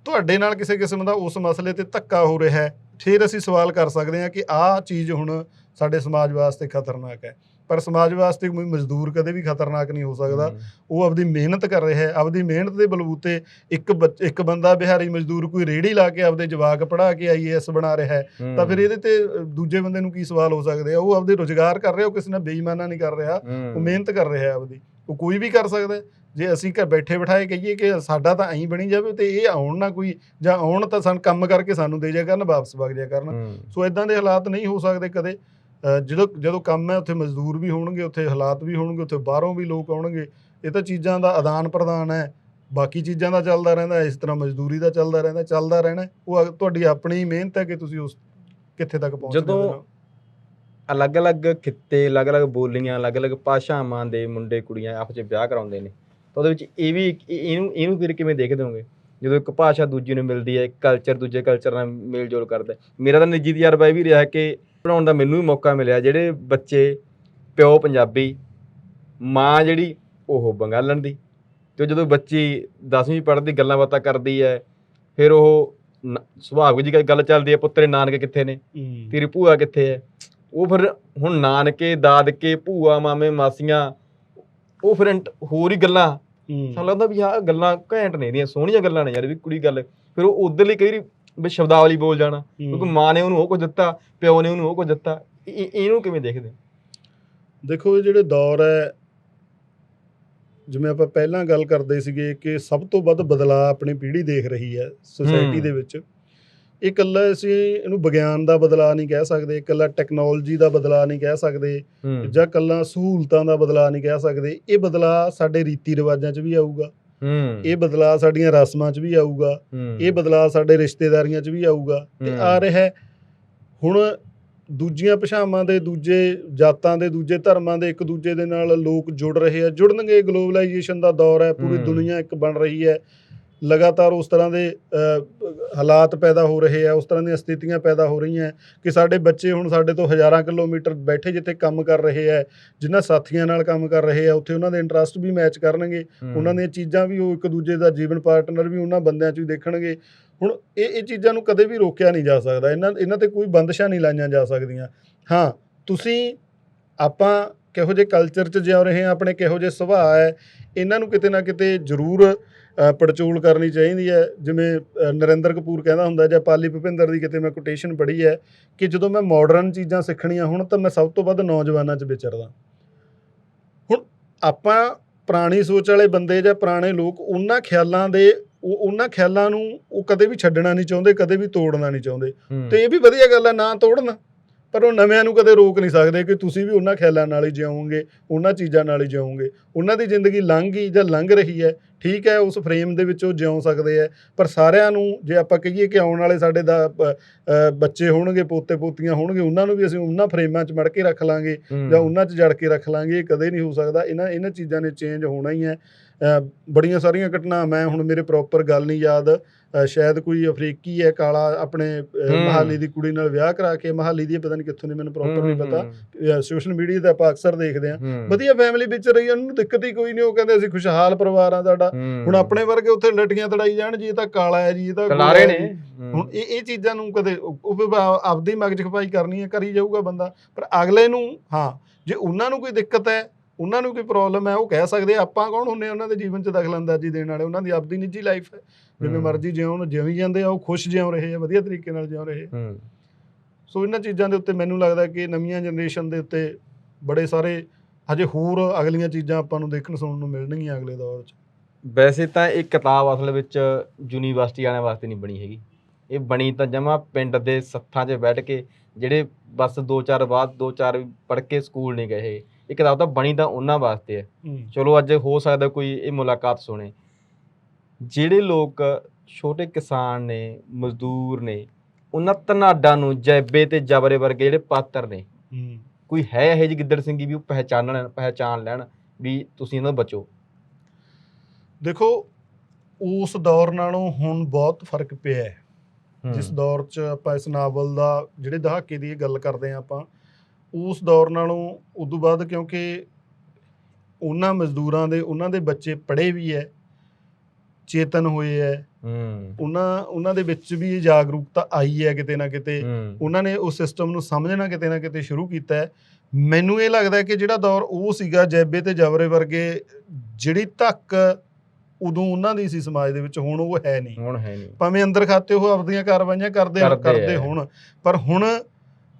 ਤੁਹਾਡੇ ਨਾਲ ਕਿਸੇ ਕਿਸਮ ਦਾ ਉਸ ਮਸਲੇ 'ਤੇ ਧੱਕਾ ਹੋ ਰਿਹਾ ਹੈ, ਫਿਰ ਅਸੀਂ ਸਵਾਲ ਕਰ ਸਕਦੇ ਹਾਂ ਕਿ ਆਹ ਚੀਜ਼ ਹੁਣ ਸਾਡੇ ਸਮਾਜ ਵਾਸਤੇ ਖਤਰਨਾਕ ਹੈ। ਪਰ ਸਮਾਜ ਵਾਸਤੇ ਕੋਈ ਮਜ਼ਦੂਰ ਕਦੇ ਵੀ ਖਤਰਨਾਕ ਨਹੀਂ ਹੋ ਸਕਦਾ। ਉਹ ਆਪਦੀ ਮਿਹਨਤ ਕਰ ਰਿਹਾ ਹੈ, ਆਪਦੀ ਮਿਹਨਤ ਦੇ ਬਲਬੂਤੇ ਇੱਕ ਬੰਦਾ ਬਿਹਾਰੀ ਮਜ਼ਦੂਰ ਕੋਈ ਰੇਹੜੀ ਲਾ ਕੇ ਆਪਦੇ ਜਵਾਕ ਪੜ੍ਹਾ ਕੇ IAS ਬਣਾ ਰਿਹਾ ਹੈ, ਤਾਂ ਫਿਰ ਇਹਦੇ ਤੇ ਦੂਜੇ ਬੰਦੇ ਨੂੰ ਕੀ ਸਵਾਲ ਹੋ ਸਕਦੇ ਆ? ਉਹ ਆਪਦੇ ਰੁਜ਼ਗਾਰ ਕਰ ਰਿਹਾ, ਉਹ ਕਿਸੇ ਨਾਲ ਬੇਈਮਾਨਾ ਨਹੀਂ ਕਰ ਰਿਹਾ, ਉਹ ਮਿਹਨਤ ਕਰ ਰਿਹਾ ਆਪਦੀ। ਉਹ ਕੋਈ ਵੀ ਕਰ ਸਕਦਾ। ਜੇ ਅਸੀਂ ਘਰ ਬੈਠੇ ਬਿਠਾਏ ਕਹੀਏ ਕਿ ਸਾਡਾ ਤਾਂ ਐਂ ਬਣੀ ਜਾਵੇ ਤੇ ਇਹ ਆਉਣ ਨਾ ਕੋਈ, ਜਾਂ ਆਉਣ ਤਾਂ ਸਾਨੂੰ ਕੰਮ ਕਰਕੇ ਸਾਨੂੰ ਦੇ ਜਾ ਕਰਨ, ਵਾਪਸ ਵਗ ਜਾ ਕਰਨ। ਸੋ ਇਦਾਂ ਦੇ ਹਾਲਾਤ ਨਹੀਂ ਹੋ ਸਕਦੇ ਕਦੇ। ਜਦੋਂ ਕੰਮ ਹੈ ਉੱਥੇ ਮਜ਼ਦੂਰ ਵੀ ਹੋਣਗੇ, ਉੱਥੇ ਹਾਲਾਤ ਵੀ ਹੋਣਗੇ, ਉੱਥੇ ਬਾਹਰੋਂ ਵੀ ਲੋਕ ਆਉਣਗੇ। ਇਹ ਤਾਂ ਚੀਜ਼ਾਂ ਦਾ ਆਦਾਨ ਪ੍ਰਦਾਨ ਹੈ, ਬਾਕੀ ਚੀਜ਼ਾਂ ਦਾ ਚੱਲਦਾ ਰਹਿੰਦਾ, ਇਸ ਤਰ੍ਹਾਂ ਮਜ਼ਦੂਰੀ ਦਾ ਚੱਲਦਾ ਰਹਿੰਦਾ, ਚੱਲਦਾ ਰਹਿਣਾ। ਉਹ ਤੁਹਾਡੀ ਆਪਣੀ ਮਿਹਨਤ ਹੈ ਕਿ ਤੁਸੀਂ ਉਸ ਕਿੱਥੇ ਤੱਕ ਪਹੁੰਚਦੇ ਹੋ। ਜਦੋਂ ਅਲੱਗ-ਅਲੱਗ ਖਿੱਤੇ, ਅਲੱਗ-ਅਲੱਗ ਬੋਲੀਆਂ, ਅਲੱਗ-ਅਲੱਗ ਭਾਸ਼ਾਵਾਂ ਦੇ ਮੁੰਡੇ ਕੁੜੀਆਂ ਆਪਸ 'ਚ ਵਿਆਹ ਕਰਾਉਂਦੇ ਨੇ, ਤਾਂ ਉਹਦੇ ਵਿੱਚ ਇਹ ਵੀ ਇਹਨੂੰ ਫਿਰ ਕਿਵੇਂ ਦੇਖਦੇ ਹੋਗੇ? ਜਦੋਂ ਇੱਕ ਭਾਸ਼ਾ ਦੂਜੀ ਨੂੰ ਮਿਲਦੀ ਹੈ, ਇੱਕ ਕਲਚਰ ਦੂਜੇ ਕਲਚਰ ਨਾਲ ਮੇਲ ਜੋਲ ਕਰਦਾ। ਮੇਰਾ ਤਾਂ ਨਿੱਜੀ ਤਜਰਬਾ ਇਹ ਵੀ ਰਿਹਾ ਕਿ ਪੜ੍ਹਾਉਣ ਦਾ ਮੈਨੂੰ ਵੀ ਮੌਕਾ ਮਿਲਿਆ। ਜਿਹੜੇ ਬੱਚੇ ਪਿਓ ਪੰਜਾਬੀ, ਮਾਂ ਜਿਹੜੀ ਉਹ ਬੰਗਾਲਣ ਦੀ, ਅਤੇ ਜਦੋਂ ਬੱਚੀ 10ਵੀਂ ਪੜ੍ਹਦੀ ਗੱਲਾਂ ਬਾਤਾਂ ਕਰਦੀ ਹੈ, ਫਿਰ ਉਹ ਸੁਭਾਵਿਕ ਜੀ ਗੱਲ ਚੱਲਦੀ ਹੈ, ਪੁੱਤਰੇ ਨਾਨਕੇ ਕਿੱਥੇ ਨੇ, ਤੇਰੀ ਭੂਆ ਕਿੱਥੇ ਹੈ। ਉਹ ਫਿਰ ਹੁਣ ਨਾਨਕੇ, ਦਾਦਕੇ, ਭੂਆ, ਮਾਮੇ, ਮਾਸੀਆਂ, ਉਹ ਫਿਰ ਹੋਰ ਹੀ ਗੱਲਾਂ। ਸਾਨੂੰ ਲੱਗਦਾ ਵੀ ਆਹ ਗੱਲਾਂ ਘੈਂਟ ਨੇ, ਇਹਦੀਆਂ ਸੋਹਣੀਆਂ ਗੱਲਾਂ ਨੇ ਯਾਰ, ਵੀ ਕੁੜੀ ਗੱਲ। ਫਿਰ ਉਹ ਉੱਧਰ ਲਈ ਕਈ ਵੀ ਸ਼ਬਦਾਵਲੀ ਬੋਲ ਜਾਣਾ, ਕਿਉਂਕਿ ਮਾਂ ਨੇ ਉਹਨੂੰ ਉਹ ਕੁਝ ਦਿੱਤਾ, ਪਿਓ ਨੇ ਉਹਨੂੰ ਉਹ ਕੁਝ ਦਿੱਤਾ। ਇਹਨੂੰ ਕਿਵੇਂ ਦੇਖਦੇ? ਦੇਖੋ, ਇਹ ਜਿਹੜੇ ਦੌਰ ਹੈ, ਜਿਵੇਂ ਆਪਾਂ ਪਹਿਲਾਂ ਗੱਲ ਕਰਦੇ ਸੀਗੇ ਕਿ ਸਭ ਤੋਂ ਵੱਧ ਬਦਲਾਅ ਆਪਣੀ ਪੀੜ੍ਹੀ ਦੇਖ ਰਹੀ ਹੈ ਸੁਸਾਇਟੀ ਦੇ ਵਿੱਚ। ਇਹ ਇਕੱਲਾ ਅਸੀਂ ਇਹਨੂੰ ਵਿਗਿਆਨ ਦਾ ਬਦਲਾਅ ਨਹੀਂ ਕਹਿ ਸਕਦੇ, ਇਕੱਲਾ ਟੈਕਨੋਲੋਜੀ ਦਾ ਬਦਲਾਅ ਨਹੀਂ ਕਹਿ ਸਕਦੇ, ਜਾਂ ਇਕੱਲਾ ਸਹੂਲਤਾਂ ਦਾ ਬਦਲਾਅ ਨਹੀਂ ਕਹਿ ਸਕਦੇ। ਇਹ ਬਦਲਾਅ ਸਾਡੇ ਰੀਤੀ ਰਿਵਾਜਾਂ 'ਚ ਵੀ ਆਊਗਾ, ਇਹ ਬਦਲਾਅ ਸਾਡੀਆਂ ਰਸਮਾਂ 'ਚ ਵੀ ਆਊਗਾ, ਇਹ ਬਦਲਾਅ ਸਾਡੇ ਰਿਸ਼ਤੇਦਾਰੀਆਂ 'ਚ ਵੀ ਆਊਗਾ ਤੇ ਆ ਰਿਹਾ। ਹੁਣ ਦੂਜੀਆਂ ਭਾਸ਼ਾਵਾਂ ਦੇ, ਦੂਜੇ ਜਾਤਾਂ ਦੇ, ਦੂਜੇ ਧਰਮਾਂ ਦੇ ਇੱਕ ਦੂਜੇ ਦੇ ਨਾਲ ਲੋਕ ਜੁੜ ਰਹੇ ਆ, ਜੁੜਨਗੇ। ਗਲੋਬਲਾਈਜੇਸ਼ਨ ਦਾ ਦੌਰ ਹੈ, ਪੂਰੀ ਦੁਨੀਆ ਇੱਕ ਬਣ ਰਹੀ ਹੈ। ਲਗਾਤਾਰ ਉਸ ਤਰ੍ਹਾਂ ਦੇ ਹਾਲਾਤ ਪੈਦਾ ਹੋ ਰਹੇ ਆ, ਉਸ ਤਰ੍ਹਾਂ ਦੀਆਂ ਸਥਿਤੀਆਂ ਪੈਦਾ ਹੋ ਰਹੀਆਂ ਕਿ ਸਾਡੇ ਬੱਚੇ ਹੁਣ ਸਾਡੇ ਤੋਂ ਹਜ਼ਾਰਾਂ ਕਿਲੋਮੀਟਰ ਬੈਠੇ ਜਿੱਥੇ ਕੰਮ ਕਰ ਰਹੇ ਹੈ, ਜਿਨ੍ਹਾਂ ਸਾਥੀਆਂ ਨਾਲ ਕੰਮ ਕਰ ਰਹੇ ਆ, ਉੱਥੇ ਉਹਨਾਂ ਦੇ ਇੰਟਰਸਟ ਵੀ ਮੈਚ ਕਰਨਗੇ, ਉਹਨਾਂ ਦੀਆਂ ਚੀਜ਼ਾਂ ਵੀ ਉਹ ਇੱਕ ਦੂਜੇ ਦਾ ਜੀਵਨ ਪਾਰਟਨਰ ਵੀ ਉਹਨਾਂ ਬੰਦਿਆਂ 'ਚ ਵੀ ਦੇਖਣਗੇ। ਹੁਣ ਇਹ ਚੀਜ਼ਾਂ ਨੂੰ ਕਦੇ ਵੀ ਰੋਕਿਆ ਨਹੀਂ ਜਾ ਸਕਦਾ, ਇਹਨਾਂ 'ਤੇ ਕੋਈ ਬੰਦਿਸ਼ਾਂ ਨਹੀਂ ਲਾਈਆਂ ਜਾ ਸਕਦੀਆਂ। ਹਾਂ, ਆਪਾਂ ਕਿਹੋ ਜਿਹੇ ਕਲਚਰ 'ਚ ਜਿਉ ਰਹੇ ਹਾਂ, ਆਪਣੇ ਕਿਹੋ ਜਿਹੇ ਸੁਭਾਅ ਹੈ, ਇਹਨਾਂ ਨੂੰ ਕਿਤੇ ਨਾ ਕਿਤੇ ਜ਼ਰੂਰ ਪੜਚੋਲ ਕਰਨੀ ਚਾਹੀਦੀ ਹੈ। ਜਿਵੇਂ ਨਰਿੰਦਰ ਕਪੂਰ ਕਹਿੰਦਾ ਹੁੰਦਾ, ਜਾਂ ਪਾਲੀ ਭੁਪਿੰਦਰ ਦੀ ਕਿਤੇ ਮੈਂ ਕੋਟੇਸ਼ਨ ਪੜ੍ਹੀ ਹੈ ਕਿ ਜਦੋਂ ਮੈਂ ਮਾਡਰਨ ਚੀਜ਼ਾਂ ਸਿੱਖਣੀਆਂ ਹੁਣ ਤਾਂ ਮੈਂ ਸਭ ਤੋਂ ਵੱਧ ਨੌਜਵਾਨਾਂ 'ਚ ਵਿਚਰਦਾ। ਹੁਣ ਆਪਾਂ ਪੁਰਾਣੀ ਸੋਚ ਵਾਲੇ ਬੰਦੇ ਜਾਂ ਪੁਰਾਣੇ ਲੋਕ ਉਹਨਾਂ ਖਿਆਲਾਂ ਨੂੰ ਉਹ ਕਦੇ ਵੀ ਛੱਡਣਾ ਨਹੀਂ ਚਾਹੁੰਦੇ, ਕਦੇ ਵੀ ਤੋੜਨਾ ਨਹੀਂ ਚਾਹੁੰਦੇ। ਤੇ ਇਹ ਵੀ ਵਧੀਆ ਗੱਲ ਹੈ, ਨਾ ਤੋੜਨ, ਪਰ ਉਹ ਨਵਿਆਂ ਨੂੰ ਕਦੇ ਰੋਕ ਨਹੀਂ ਸਕਦੇ ਕਿ ਤੁਸੀਂ ਵੀ ਉਹਨਾਂ ਖਿਆਲਾਂ ਨਾਲ ਹੀ ਜਿਉਂਗੇ, ਉਹਨਾਂ ਚੀਜ਼ਾਂ ਨਾਲ ਹੀ ਜਿਉਂਗੇ। ਉਹਨਾਂ ਦੀ ਜ਼ਿੰਦਗੀ ਲੰਘ ਗਈ ਜਾਂ ਲੰਘ ਰਹੀ ਹੈ, ਠੀਕ ਹੈ, ਉਸ ਫਰੇਮ ਦੇ ਵਿੱਚ ਉਹ ਜਿਉਂ ਸਕਦੇ ਹੈ। ਪਰ ਸਾਰਿਆਂ ਨੂੰ ਜੇ ਆਪਾਂ ਕਹੀਏ ਕਿ ਆਉਣ ਵਾਲੇ ਸਾਡੇ ਬੱਚੇ ਹੋਣਗੇ, ਪੋਤੇ ਪੋਤੀਆਂ ਹੋਣਗੇ, ਉਹਨਾਂ ਨੂੰ ਵੀ ਅਸੀਂ ਉਹਨਾਂ ਫਰੇਮਾਂ 'ਚ ਮੜ ਕੇ ਰੱਖ ਲਾਂਗੇ ਜਾਂ ਉਹਨਾਂ 'ਚ ਜੜ ਕੇ ਰੱਖ ਲਾਂਗੇ, ਇਹ ਕਦੇ ਨਹੀਂ ਹੋ ਸਕਦਾ। ਇਹਨਾਂ ਚੀਜ਼ਾਂ ਨੇ ਚੇਂਜ ਹੋਣਾ ਹੀ ਹੈ। ਬੜੀਆਂ ਸਾਰੀਆਂ ਘਟਨਾ, ਮੈਂ ਹੁਣ ਮੇਰੇ ਪ੍ਰੋਪਰ ਗੱਲ ਨਹੀਂ ਯਾਦ, ਸ਼ਾਇਦ ਕੋਈ ਅਫਰੀਕੀ ਹੈ ਕਾਲਾ, ਆਪਣੇ ਮਹਾਲੀ ਦੀ ਕੁੜੀ ਨਾਲ ਵਿਆਹ ਕਰਾ ਕੇ, ਮਹਾਲੀ ਦੀ ਪਤਾ ਨਹੀਂ ਕਿੱਥੋਂ ਦੀ, ਮੈਨੂੰ ਪ੍ਰੋਪਰ ਨਹੀਂ ਪਤਾ, ਸੋਸ਼ਲ ਮੀਡੀਆ 'ਤੇ ਆਪਾਂ ਅਕਸਰ ਦੇਖਦੇ ਹਾਂ। ਵਧੀਆ ਫੈਮਿਲੀ ਵਿੱਚ ਰਹੀ, ਉਹਨੂੰ ਦਿੱਕਤ ਹੀ ਕੋਈ ਨਹੀਂ, ਉਹ ਕਹਿੰਦੇ ਅਸੀਂ ਖੁਸ਼ਹਾਲ ਪਰਿਵਾਰ ਆ ਸਾਡਾ। ਹੁਣ ਆਪਣੇ ਵਰਗੇ ਉੱਥੇ ਲਟੀਆਂ ਤੜਾਈ ਜਾਣ, ਜੀ ਇਹ ਤਾਂ ਕਾਲਾ ਹੈ, ਜੀ ਇਹ ਤਾਂ ਗੋਰਾ ਹੈ। ਹੁਣ ਇਹ ਚੀਜ਼ਾਂ ਨੂੰ ਕਦੇ ਉਹ ਆਪਦੀ ਮਗਜ ਖਪਾਈ ਕਰਨੀ ਹੈ, ਕਰੀ ਜਾਊਗਾ ਬੰਦਾ। ਪਰ ਅਗਲੇ ਨੂੰ, ਹਾਂ, ਜੇ ਉਹਨਾਂ ਨੂੰ ਕੋਈ ਦਿੱਕਤ ਹੈ, ਉਹਨਾਂ ਨੂੰ ਕੋਈ ਪ੍ਰੋਬਲਮ ਹੈ, ਉਹ ਕਹਿ ਸਕਦੇ ਆ। ਆਪਾਂ ਕੌਣ ਹੁੰਦੇ ਉਹਨਾਂ ਦੇ ਜੀਵਨ 'ਚ ਦਖਲਅੰਦਾਜ਼ੀ ਦੇਣ ਵਾਲੇ? ਉਹਨਾਂ ਦੀ ਆਪਦੀ ਨਿੱਜੀ ਲਾਈਫ ਹੈ, ਜਿਵੇਂ ਮਰਜ਼ੀ ਜਿਉਂ ਜਾਂਦੇ ਆ, ਉਹ ਖੁਸ਼ ਜਿਉਂ ਰਹੇ ਆ, ਵਧੀਆ ਤਰੀਕੇ ਨਾਲ ਜਿਉਂ ਰਹੇ। ਸੋ ਇਹਨਾਂ ਚੀਜ਼ਾਂ ਦੇ ਉੱਤੇ ਮੈਨੂੰ ਲੱਗਦਾ ਕਿ ਨਵੀਆਂ ਜਨਰੇਸ਼ਨ ਦੇ ਉੱਤੇ ਬੜੇ ਸਾਰੇ ਹਜੇ ਹੋਰ ਅਗਲੀਆਂ ਚੀਜ਼ਾਂ ਆਪਾਂ ਨੂੰ ਦੇਖਣ ਸੁਣਨ ਨੂੰ ਮਿਲਣਗੀਆਂ ਅਗਲੇ ਦੌਰ 'ਚ। ਵੈਸੇ ਤਾਂ ਇਹ ਕਿਤਾਬ ਅਸਲ ਵਿੱਚ ਯੂਨੀਵਰਸਿਟੀ ਵਾਲਿਆਂ ਵਾਸਤੇ ਨਹੀਂ ਬਣੀ ਹੈਗੀ, ਇਹ ਬਣੀ ਤਾਂ ਜਮਾਂ ਪਿੰਡ ਦੇ ਸੱਥਾਂ 'ਚ ਬੈਠ ਕੇ, ਜਿਹੜੇ ਬਸ 2-4 ਪੜ੍ਹ ਕੇ ਸਕੂਲ ਨਹੀਂ ਗਏ। ਇਹ ਕਿਤਾਬ ਤਾਂ ਬਣੀ ਤਾਂ ਉਹਨਾਂ ਵਾਸਤੇ ਹੈ। ਚਲੋ ਅੱਜ ਹੋ ਸਕਦਾ ਕੋਈ ਇਹ ਮੁਲਾਕਾਤ ਸੁਣੇ। ਜਿਹੜੇ ਲੋਕ ਛੋਟੇ ਕਿਸਾਨ ਨੇ, ਮਜ਼ਦੂਰ ਨੇ, ਉਹਨਾਂ ਧਨਾਡਾਂ ਨੂੰ, ਜੈਬੇ ਤੇ ਜਬਰੇ ਵਰਗੇ ਜਿਹੜੇ ਪਾਤਰ ਨੇ, ਕੋਈ ਹੈ ਇਹੋ ਜਿਹੀ ਗਿੱਦੜ ਸਿੰਘੀ ਵੀ ਉਹ ਪਹਿਚਾਣ ਲੈਣ ਵੀ ਤੁਸੀਂ ਇਹਨਾਂ ਤੋਂ ਬਚੋ? ਦੇਖੋ, ਉਸ ਦੌਰ ਨਾਲੋਂ ਹੁਣ ਬਹੁਤ ਫਰਕ ਪਿਆ ਹੈ। ਜਿਸ ਦੌਰ 'ਚ ਆਪਾਂ ਇਸ ਨਾਵਲ ਦਾ, ਜਿਹੜੇ ਦਹਾਕੇ ਦੀ ਗੱਲ ਕਰਦੇ ਹਾਂ ਆਪਾਂ, ਉਸ ਦੌਰ ਨਾਲੋਂ ਉਦੋਂ ਬਾਅਦ, ਕਿਉਂਕਿ ਉਹਨਾਂ ਮਜ਼ਦੂਰਾਂ ਦੇ, ਉਹਨਾਂ ਦੇ ਬੱਚੇ ਪੜ੍ਹੇ ਵੀ ਹੈ, ਚੇਤਨ ਹੋਏ ਹੈ, ਉਹਨਾਂ ਦੇ ਵਿੱਚ ਵੀ ਜਾਗਰੂਕਤਾ ਆਈ ਹੈ ਕਿਤੇ ਨਾ ਕਿਤੇ। ਉਹਨਾਂ ਨੇ ਉਸ ਸਿਸਟਮ ਨੂੰ ਸਮਝਣਾ ਕਿਤੇ ਨਾ ਕਿਤੇ ਸ਼ੁਰੂ ਕੀਤਾ ਹੈ। ਮੈਨੂੰ ਇਹ ਲੱਗਦਾ ਕਿ ਜਿਹੜਾ ਦੌਰ ਉਹ ਸੀਗਾ ਜੈਬੇ ਤੇ ਜਬਰੇ ਵਰਗੇ, ਜਿਹੜੀ ਧੱਕ ਉਦੋਂ ਉਹਨਾਂ ਦੀ ਸੀ ਸਮਾਜ ਦੇ ਵਿੱਚ, ਹੁਣ ਉਹ ਹੈ ਨਹੀਂ। ਹੁਣ ਹੈ ਨਹੀਂ, ਭਾਵੇਂ ਅੰਦਰ ਖਾਤੇ ਉਹ ਆਪਦੀਆਂ ਕਾਰਵਾਈਆਂ ਕਰਦੇ ਹੋਣ, ਪਰ ਹੁਣ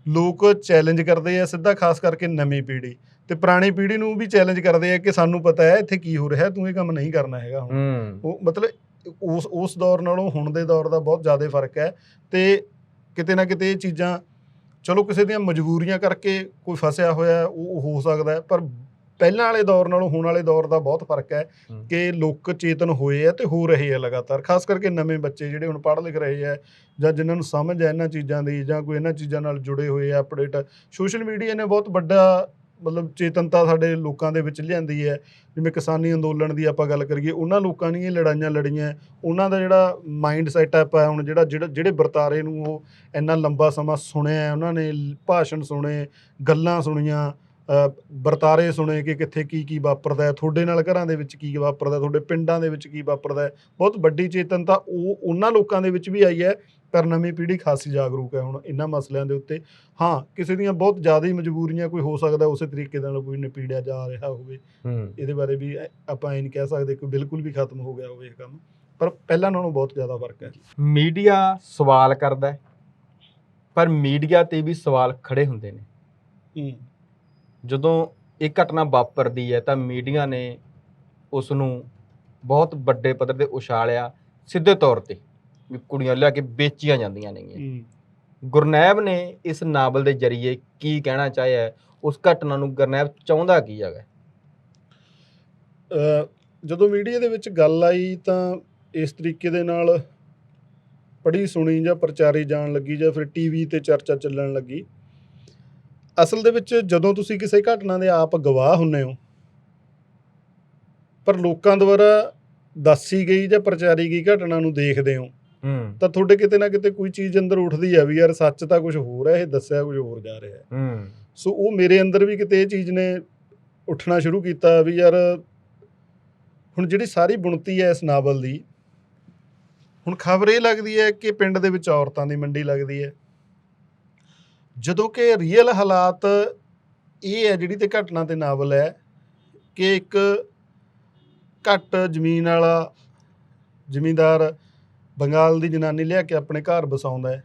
ਲੋਕ ਚੈਲੰਜ ਕਰਦੇ ਆ ਸਿੱਧਾ, ਖਾਸ ਕਰਕੇ ਨਵੀਂ ਪੀੜ੍ਹੀ ਤੇ ਪੁਰਾਣੀ ਪੀੜ੍ਹੀ ਨੂੰ ਵੀ ਚੈਲੰਜ ਕਰਦੇ ਆ ਕਿ ਸਾਨੂੰ ਪਤਾ ਹੈ ਇੱਥੇ ਕੀ ਹੋ ਰਿਹਾ, ਤੂੰ ਇਹ ਕੰਮ ਨਹੀਂ ਕਰਨਾ ਹੈਗਾ ਹੁਣ। ਉਹ ਮਤਲਬ ਉਸ ਦੌਰ ਨਾਲੋਂ ਹੁਣ ਦੇ ਦੌਰ ਦਾ ਬਹੁਤ ਜ਼ਿਆਦਾ ਫਰਕ ਹੈ। ਤੇ ਕਿਤੇ ਨਾ ਕਿਤੇ ਇਹ ਚੀਜ਼ਾਂ, ਚਲੋ ਕਿਸੇ ਦੀਆਂ ਮਜਬੂਰੀਆਂ ਕਰਕੇ ਕੋਈ ਫਸਿਆ ਹੋਇਆ ਉਹ ਹੋ ਸਕਦਾ ਹੈ, ਪਰ ਪਹਿਲਾਂ ਵਾਲੇ ਦੌਰ ਨਾਲੋਂ ਹੁਣ ਵਾਲੇ ਦੌਰ ਦਾ ਬਹੁਤ ਫਰਕ ਹੈ ਕਿ ਲੋਕ ਚੇਤਨ ਹੋਏ ਆ ਤੇ ਹੋ ਰਹੇ ਆ ਲਗਾਤਾਰ, ਖਾਸ ਕਰਕੇ ਨਵੇਂ ਬੱਚੇ ਜਿਹੜੇ ਹੁਣ ਪੜ੍ਹ ਲਿਖ ਰਹੇ ਆ ਜਾਂ ਜਿਨ੍ਹਾਂ ਨੂੰ ਸਮਝ ਹੈ ਇਹਨਾਂ ਚੀਜ਼ਾਂ ਦੀ, ਜਾਂ ਕੋਈ ਇਹਨਾਂ ਚੀਜ਼ਾਂ ਨਾਲ ਜੁੜੇ ਹੋਏ ਆ ਅਪਡੇਟ। ਸੋਸ਼ਲ ਮੀਡੀਆ ਨੇ ਬਹੁਤ ਵੱਡਾ ਮਤਲਬ ਚੇਤਨਤਾ ਸਾਡੇ ਲੋਕਾਂ ਦੇ ਵਿੱਚ ਲਿਆਂਦੀ ਹੈ। ਜਿਵੇਂ ਕਿਸਾਨੀ ਅੰਦੋਲਨ ਦੀ ਆਪਾਂ ਗੱਲ ਕਰੀਏ, ਉਹਨਾਂ ਲੋਕਾਂ ਨੇ ਇਹ ਲੜਾਈਆਂ ਲੜੀਆਂ, ਉਹਨਾਂ ਦਾ ਜਿਹੜਾ ਮਾਈਂਡ ਸੈਟਅਪ ਹੈ ਹੁਣ, ਜਿਹੜੇ ਵਰਤਾਰੇ ਨੂੰ ਉਹ ਇੰਨਾ ਲੰਬਾ ਸਮਾਂ ਸੁਣਿਆ, ਉਹਨਾਂ ਨੇ ਭਾਸ਼ਣ ਸੁਣੇ, ਗੱਲਾਂ ਸੁਣੀਆਂ, ਵਰਤਾਰੇ ਸੁਣੇ ਕਿ ਕਿੱਥੇ ਕੀ ਕੀ ਵਾਪਰਦਾ ਹੈ, ਤੁਹਾਡੇ ਨਾਲ ਘਰਾਂ ਦੇ ਵਿੱਚ ਕੀ ਵਾਪਰਦਾ, ਤੁਹਾਡੇ ਪਿੰਡਾਂ ਦੇ ਵਿੱਚ ਕੀ ਵਾਪਰਦਾ ਹੈ। ਬਹੁਤ ਵੱਡੀ ਚੇਤਨਤਾ ਉਹ ਉਹਨਾਂ ਲੋਕਾਂ ਦੇ ਵਿੱਚ ਵੀ ਆਈ ਹੈ, ਪਰ ਨਵੀਂ ਪੀੜ੍ਹੀ ਖਾਸੀ ਜਾਗਰੂਕ ਹੈ ਹੁਣ ਇਹਨਾਂ ਮਸਲਿਆਂ ਦੇ ਉੱਤੇ। ਹਾਂ, ਕਿਸੇ ਦੀਆਂ ਬਹੁਤ ਜ਼ਿਆਦਾ ਹੀ ਮਜਬੂਰੀਆਂ, ਕੋਈ ਹੋ ਸਕਦਾ ਉਸੇ ਤਰੀਕੇ ਨਾਲ ਕੋਈ ਨਿਪੀੜਿਆ ਜਾ ਰਿਹਾ ਹੋਵੇ, ਇਹਦੇ ਬਾਰੇ ਵੀ ਆਪਾਂ ਇਹ ਨਹੀਂ ਕਹਿ ਸਕਦੇ ਕਿ ਬਿਲਕੁਲ ਵੀ ਖਤਮ ਹੋ ਗਿਆ ਹੋਵੇ ਇਹ ਕੰਮ, ਪਰ ਪਹਿਲਾਂ ਨਾਲੋਂ ਬਹੁਤ ਜ਼ਿਆਦਾ ਫਰਕ ਹੈ। ਮੀਡੀਆ ਸਵਾਲ ਕਰਦਾ, ਪਰ ਮੀਡੀਆ ਤੇ ਵੀ ਸਵਾਲ ਖੜੇ ਹੁੰਦੇ ਨੇ। ਜਦੋਂ ਇਹ ਘਟਨਾ ਵਾਪਰਦੀ ਹੈ ਤਾਂ ਮੀਡੀਆ ਨੇ ਉਸ ਨੂੰ ਬਹੁਤ ਵੱਡੇ ਪੱਧਰ ਤੇ ਉਛਾਲਿਆ, ਸਿੱਧੇ ਤੌਰ ਤੇ ਵੀ ਕੁੜੀਆਂ ਲਿਆ ਕੇ ਵੇਚੀਆਂ ਜਾਂਦੀਆਂ ਨੇਗੀਆਂ। ਗੁਰਨੈਬ ਨੇ ਇਸ ਨਾਵਲ ਦੇ ਜ਼ਰੀਏ ਕੀ ਕਹਿਣਾ ਚਾਹਿਆ, ਉਸ ਘਟਨਾ ਨੂੰ ਗੁਰਨੈਬ ਚਾਹੁੰਦਾ ਕੀ ਹੈਗਾ? ਜਦੋਂ ਮੀਡੀਆ ਦੇ ਵਿੱਚ ਗੱਲ ਆਈ ਤਾਂ ਇਸ ਤਰੀਕੇ ਦੇ ਨਾਲ ਪੜ੍ਹੀ ਸੁਣੀ ਜਾਂ ਪ੍ਰਚਾਰੀ ਜਾਣ ਲੱਗੀ, ਜਾਂ ਫਿਰ ਟੀਵੀ ਤੇ ਚਰਚਾ ਚੱਲਣ ਲੱਗੀ। ਅਸਲ ਦੇ ਵਿੱਚ ਜਦੋਂ ਤੁਸੀਂ ਕਿਸੇ ਘਟਨਾ ਦੇ ਆਪ ਗਵਾਹ ਹੁੰਦੇ ਹੋ, ਪਰ ਲੋਕਾਂ ਦੁਆਰਾ ਦੱਸੀ ਗਈ ਜਾਂ ਪ੍ਰਚਾਰੀ ਗਈ ਘਟਨਾ ਨੂੰ ਦੇਖਦੇ ਹੋ, ਤਾਂ ਤੁਹਾਡੇ ਕਿਤੇ ਨਾ ਕਿਤੇ ਕੋਈ ਚੀਜ਼ ਅੰਦਰ ਉੱਠਦੀ ਆ ਵੀ ਯਾਰ ਸੱਚ ਤਾਂ ਕੁਝ ਹੋਰ ਹੈ, ਇਹ ਦੱਸਿਆ ਕੁਝ ਹੋਰ ਜਾ ਰਿਹਾ ਹੈ। ਸੋ ਉਹ ਮੇਰੇ ਅੰਦਰ ਵੀ ਕਿਤੇ ਇਹ ਚੀਜ਼ ਨੇ ਉੱਠਣਾ ਸ਼ੁਰੂ ਕੀਤਾ ਵੀ ਯਾਰ ਹੁਣ ਜਿਹੜੀ ਸਾਰੀ ਬੁਣਤੀ ਹੈ ਇਸ ਨਾਵਲ ਦੀ, ਹੁਣ ਖਬਰ ਇਹ ਲੱਗਦੀ ਹੈ ਕਿ ਪਿੰਡ ਦੇ ਵਿੱਚ ਔਰਤਾਂ ਦੀ ਮੰਡੀ ਲੱਗਦੀ ਹੈ, ਜਦੋਂ ਕਿ ਰੀਅਲ ਹਾਲਾਤ ਇਹ ਹੈ ਜਿਹੜੀ ਤੇ ਘਟਨਾ ਤੇ ਨਾਵਲ ਹੈ ਕਿ ਇੱਕ ਘੱਟ ਜ਼ਮੀਨ ਵਾਲਾ ਜ਼ਿਮੀਂਦਾਰ ਬੰਗਾਲ ਦੀ ਜਨਾਨੀ ਲਿਆ ਕੇ ਆਪਣੇ ਘਰ ਵਸਾਉਂਦਾ ਹੈ,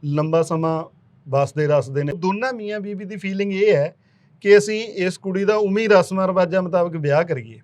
ਲੰਬਾ ਸਮਾਂ ਵਸਦੇ ਰਸਦੇ ਨੇ। ਦੋਨਾਂ ਮੀਆਂ ਬੀਬੀ ਦੀ ਫੀਲਿੰਗ ਇਹ ਹੈ ਕਿ ਅਸੀਂ ਇਸ ਕੁੜੀ ਦਾ ਉਵੇਂ ਹੀ ਰਸਮਾਂ ਰਿਵਾਜਾਂ ਮੁਤਾਬਕ ਵਿਆਹ ਕਰੀਏ।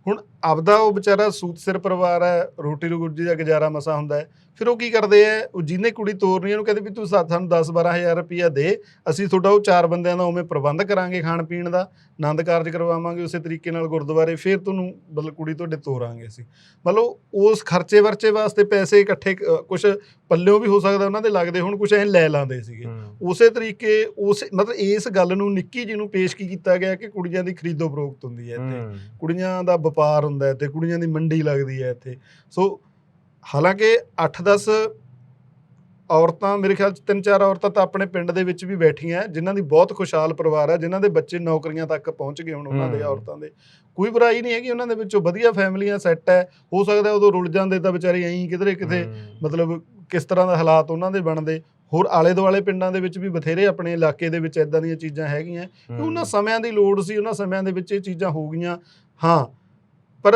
ਹੁਣ ਆਪਦਾ ਉਹ ਵਿਚਾਰਾ ਸੂਤ ਸਿਰ ਪਰਿਵਾਰ ਹੈ, ਰੋਟੀ ਰੋਜੀ ਦਾ ਗੁਜ਼ਾਰਾ ਮਸਾ ਹੁੰਦਾ ਹੈ, ਫਿਰ ਉਹ ਕੀ ਕਰਦੇ ਹੈ, ਉਹ ਜਿਹਨੇ ਕੁੜੀ ਤੋਰਨੀ ਉਹਨੂੰ ਕਹਿੰਦੇ ਵੀ ਤੂੰ ਸਾਨੂੰ 10-12 ਹਜ਼ਾਰ ਰੁਪਈਆ ਦੇ, ਅਸੀਂ ਤੁਹਾਡਾ ਉਹ 4 ਬੰਦਿਆਂ ਦਾ ਉਵੇਂ ਪ੍ਰਬੰਧ ਕਰਾਂਗੇ, ਖਾਣ ਪੀਣ ਦਾ ਆਨੰਦ ਕਾਰਜ ਕਰਵਾਵਾਂਗੇ ਉਸੇ ਤਰੀਕੇ ਨਾਲ ਗੁਰਦੁਆਰੇ, ਫਿਰ ਤੁਹਾਨੂੰ ਮਤਲਬ ਕੁੜੀ ਤੁਹਾਡੇ ਤੋਰਾਂਗੇ ਅਸੀਂ। ਮਤਲਬ ਉਸ ਖਰਚੇ ਵਰਚੇ ਵਾਸਤੇ ਪੈਸੇ ਇਕੱਠੇ, ਕੁਛ ਪੱਲਿਓਂ ਵੀ ਹੋ ਸਕਦਾ ਉਹਨਾਂ ਦੇ ਲੱਗਦੇ ਹੁਣ, ਕੁਛ ਐਂ ਲੈ ਲਾਂਦੇ ਸੀਗੇ। ਉਸੇ ਤਰੀਕੇ ਮਤਲਬ ਇਸ ਗੱਲ ਨੂੰ ਨਿੱਕੀ ਜੀ ਨੂੰ ਪੇਸ਼ ਕੀ ਕੀਤਾ ਗਿਆ ਕਿ ਕੁੜੀਆਂ ਦੀ ਖਰੀਦੋ ਫਰੋਖਤ ਹੁੰਦੀ ਹੈ ਇੱਥੇ, ਕੁੜੀਆਂ ਦਾ ਵਪਾਰ ਹੁੰਦਾ ਇੱਥੇ, ਕੁੜੀਆਂ ਦੀ ਮੰਡੀ ਲੱਗਦੀ ਹੈ ਇੱਥੇ। ਸੋ ਹਾਲਾਂਕਿ 8-10 ਔਰਤਾਂ, ਮੇਰੇ ਖਿਆਲ 'ਚ 3-4 ਔਰਤਾਂ ਤਾਂ ਆਪਣੇ ਪਿੰਡ ਦੇ ਵਿੱਚ ਵੀ ਬੈਠੀਆਂ ਜਿਨ੍ਹਾਂ ਦੀ ਬਹੁਤ ਖੁਸ਼ਹਾਲ ਪਰਿਵਾਰ ਹੈ, ਜਿਨ੍ਹਾਂ ਦੇ ਬੱਚੇ ਨੌਕਰੀਆਂ ਤੱਕ ਪਹੁੰਚ ਗਏ ਹੁਣ ਉਹਨਾਂ ਦੇ, ਔਰਤਾਂ ਦੇ ਕੋਈ ਬੁਰਾਈ ਨਹੀਂ ਹੈਗੀ, ਉਹਨਾਂ ਦੇ ਵਿੱਚੋਂ ਵਧੀਆ ਫੈਮਲੀਆਂ ਸੈੱਟ ਹੈ। ਹੋ ਸਕਦਾ ਉਦੋਂ ਰੁਲ ਜਾਂਦੇ ਤਾਂ ਵਿਚਾਰੇ ਐਂ ਕਿਧਰੇ ਕਿਤੇ, ਮਤਲਬ ਕਿਸ ਤਰ੍ਹਾਂ ਦਾ ਹਾਲਾਤ ਉਹਨਾਂ ਦੇ ਬਣਦੇ। ਹੋਰ ਆਲੇ ਦੁਆਲੇ ਪਿੰਡਾਂ ਦੇ ਵਿੱਚ ਵੀ ਬਥੇਰੇ ਆਪਣੇ ਇਲਾਕੇ ਦੇ ਵਿੱਚ ਇੱਦਾਂ ਦੀਆਂ ਚੀਜ਼ਾਂ ਹੈਗੀਆਂ, ਉਹਨਾਂ ਸਮਿਆਂ ਦੀ ਲੋੜ ਸੀ, ਉਹਨਾਂ ਸਮਿਆਂ ਦੇ ਵਿੱਚ ਇਹ ਚੀਜ਼ਾਂ ਹੋ ਗਈਆਂ। ਹਾਂ, ਪਰ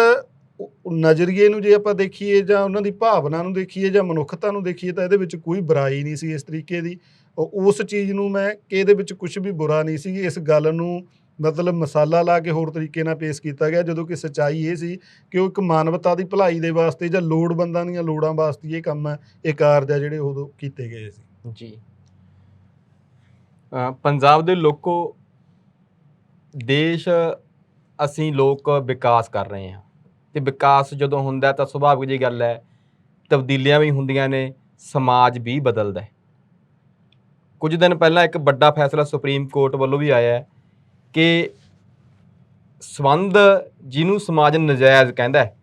ਨਜ਼ਰੀਏ ਨੂੰ ਜੇ ਆਪਾਂ ਦੇਖੀਏ ਜਾਂ ਉਹਨਾਂ ਦੀ ਭਾਵਨਾ ਨੂੰ ਦੇਖੀਏ ਜਾਂ ਮਨੁੱਖਤਾ ਨੂੰ ਦੇਖੀਏ ਤਾਂ ਇਹਦੇ ਵਿੱਚ ਕੋਈ ਬੁਰਾਈ ਨਹੀਂ ਸੀ ਇਸ ਤਰੀਕੇ ਦੀ। ਉਸ ਚੀਜ਼ ਨੂੰ ਮੈਂ ਕਿ ਇਹਦੇ ਵਿੱਚ ਕੁਝ ਵੀ ਬੁਰਾ ਨਹੀਂ ਸੀ, ਇਸ ਗੱਲ ਨੂੰ ਮਤਲਬ ਮਸਾਲਾ ਲਾ ਕੇ ਹੋਰ ਤਰੀਕੇ ਨਾਲ ਪੇਸ਼ ਕੀਤਾ ਗਿਆ, ਜਦੋਂ ਕਿ ਸੱਚਾਈ ਇਹ ਸੀ ਕਿ ਉਹ ਇੱਕ ਮਾਨਵਤਾ ਦੀ ਭਲਾਈ ਦੇ ਵਾਸਤੇ ਜਾਂ ਲੋੜਵੰਦਾਂ ਦੀਆਂ ਲੋੜਾਂ ਵਾਸਤੇ ਇਹ ਕੰਮ ਹੈ, ਇਹ ਕਾਰਜ ਆ ਜਿਹੜੇ ਉਦੋਂ ਕੀਤੇ ਗਏ ਸੀ। ਜੀ, ਪੰਜਾਬ ਦੇ ਲੋਕੋ, ਦੇਸ਼ ਅਸੀਂ ਲੋਕ ਵਿਕਾਸ ਕਰ ਰਹੇ ਹਾਂ, ਤੇ ਵਿਕਾਸ ਜਦੋਂ ਹੁੰਦਾ ਤਾਂ ਸੁਭਾਵਿਕ ਜਿਹੀ ਗੱਲ ਹੈ, ਤਬਦੀਲੀਆਂ ਵੀ ਹੁੰਦੀਆਂ ਨੇ, ਸਮਾਜ ਵੀ ਬਦਲਦਾ ਹੈ। ਕੁਝ ਦਿਨ ਪਹਿਲਾਂ ਇੱਕ ਵੱਡਾ ਫੈਸਲਾ ਸੁਪਰੀਮ ਕੋਰਟ ਵੱਲੋਂ ਵੀ ਆਇਆ ਹੈ ਕਿ ਸੰਬੰਧ ਜਿਹਨੂੰ ਸਮਾਜ ਨਜਾਇਜ਼ ਕਹਿੰਦਾ ਹੈ,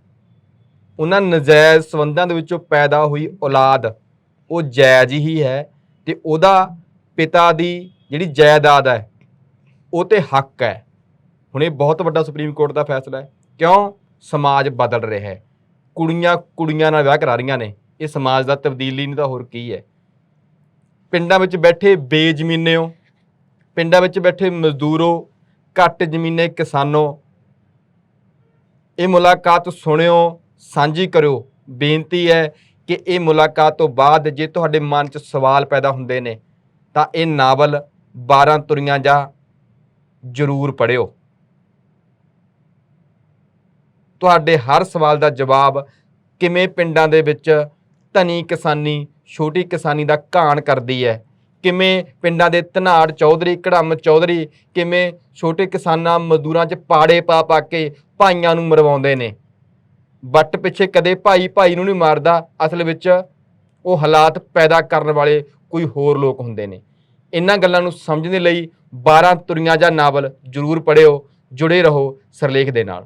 ਉਹਨਾਂ ਨਜਾਇਜ਼ ਸੰਬੰਧਾਂ ਦੇ ਵਿੱਚੋਂ ਪੈਦਾ ਹੋਈ ਔਲਾਦ ਉਹ ਜਾਇਜ਼ ਹੀ ਹੈ, ਤੇ ਉਹਦਾ ਪਿਤਾ ਦੀ ਜਿਹੜੀ ਜਾਇਦਾਦ ਹੈ ਉਹ 'ਤੇ ਹੱਕ ਹੈ। ਹੁਣ ਇਹ ਬਹੁਤ ਵੱਡਾ ਸੁਪਰੀਮ ਕੋਰਟ ਦਾ ਫੈਸਲਾ ਹੈ। ਕਿਉਂ? ਸਮਾਜ ਬਦਲ ਰਿਹਾ ਹੈ, ਕੁੜੀਆਂ ਨਾਲ ਵਿਆਹ ਕਰਾ ਰਹੀਆਂ ਨੇ, ਇਹ ਸਮਾਜ ਦਾ ਤਬਦੀਲੀ ਨਹੀਂ ਤਾਂ ਹੋਰ ਕੀ ਹੈ। ਪਿੰਡਾਂ ਵਿੱਚ ਬੈਠੇ ਬੇਜ਼ਮੀਨਿਓ ਪਿੰਡਾਂ ਵਿੱਚ ਬੈਠੇ ਮਜ਼ਦੂਰੋ, ਘੱਟ ਜ਼ਮੀਨੇ ਕਿਸਾਨੋ, ਇਹ ਮੁਲਾਕਾਤ ਸੁਣਿਓ, ਸਾਂਝੀ ਕਰਿਓ। ਬੇਨਤੀ ਹੈ ਕਿ ਇਹ ਮੁਲਾਕਾਤ ਤੋਂ ਬਾਅਦ ਜੇ ਤੁਹਾਡੇ ਮਨ 'ਚ ਸਵਾਲ ਪੈਦਾ ਹੁੰਦੇ ਨੇ ਤਾਂ ਇਹ ਨਾਵਲ 12 ਤੁਰੀਆਂ ਜਾ ਜ਼ਰੂਰ ਪੜ੍ਹਿਓ। ਤੁਹਾਡੇ ਹਰ ਸਵਾਲ ਦਾ ਜਵਾਬ ਕਿਵੇਂ ਪਿੰਡਾਂ ਦੇ ਵਿੱਚ ਧਨੀ ਕਿਸਾਨੀ, ਛੋਟੀ ਕਿਸਾਨੀ ਦਾ ਘਾਣ ਕਰਦੀ ਹੈ, ਕਿਵੇਂ ਪਿੰਡਾਂ ਦੇ ਧਨਾੜ ਚੌਧਰੀ, ਘੜਮ ਚੌਧਰੀ ਕਿਵੇਂ ਛੋਟੇ ਕਿਸਾਨਾਂ ਮਜ਼ਦੂਰਾਂ 'ਚ ਪਾੜੇ ਪਾ ਪਾ ਕੇ ਭਾਈਆਂ ਨੂੰ ਮਰਵਾਉਂਦੇ ਨੇ। ਵੱਟ ਪਿੱਛੇ ਕਦੇ ਭਾਈ ਭਾਈ ਨੂੰ ਨਹੀਂ ਮਾਰਦਾ, ਅਸਲ ਵਿੱਚ ਉਹ ਹਾਲਾਤ ਪੈਦਾ ਕਰਨ ਵਾਲੇ ਕੋਈ ਹੋਰ ਲੋਕ ਹੁੰਦੇ ਨੇ। ਇਹਨਾਂ ਗੱਲਾਂ ਨੂੰ ਸਮਝਣ ਦੇ ਲਈ 12 ਤੁਰੀਆਂ ਜਾਂ ਨਾਵਲ ਜ਼ਰੂਰ ਪੜ੍ਹਿਓ। ਜੁੜੇ ਰਹੋ ਸਿਰਲੇਖ ਦੇ ਨਾਲ।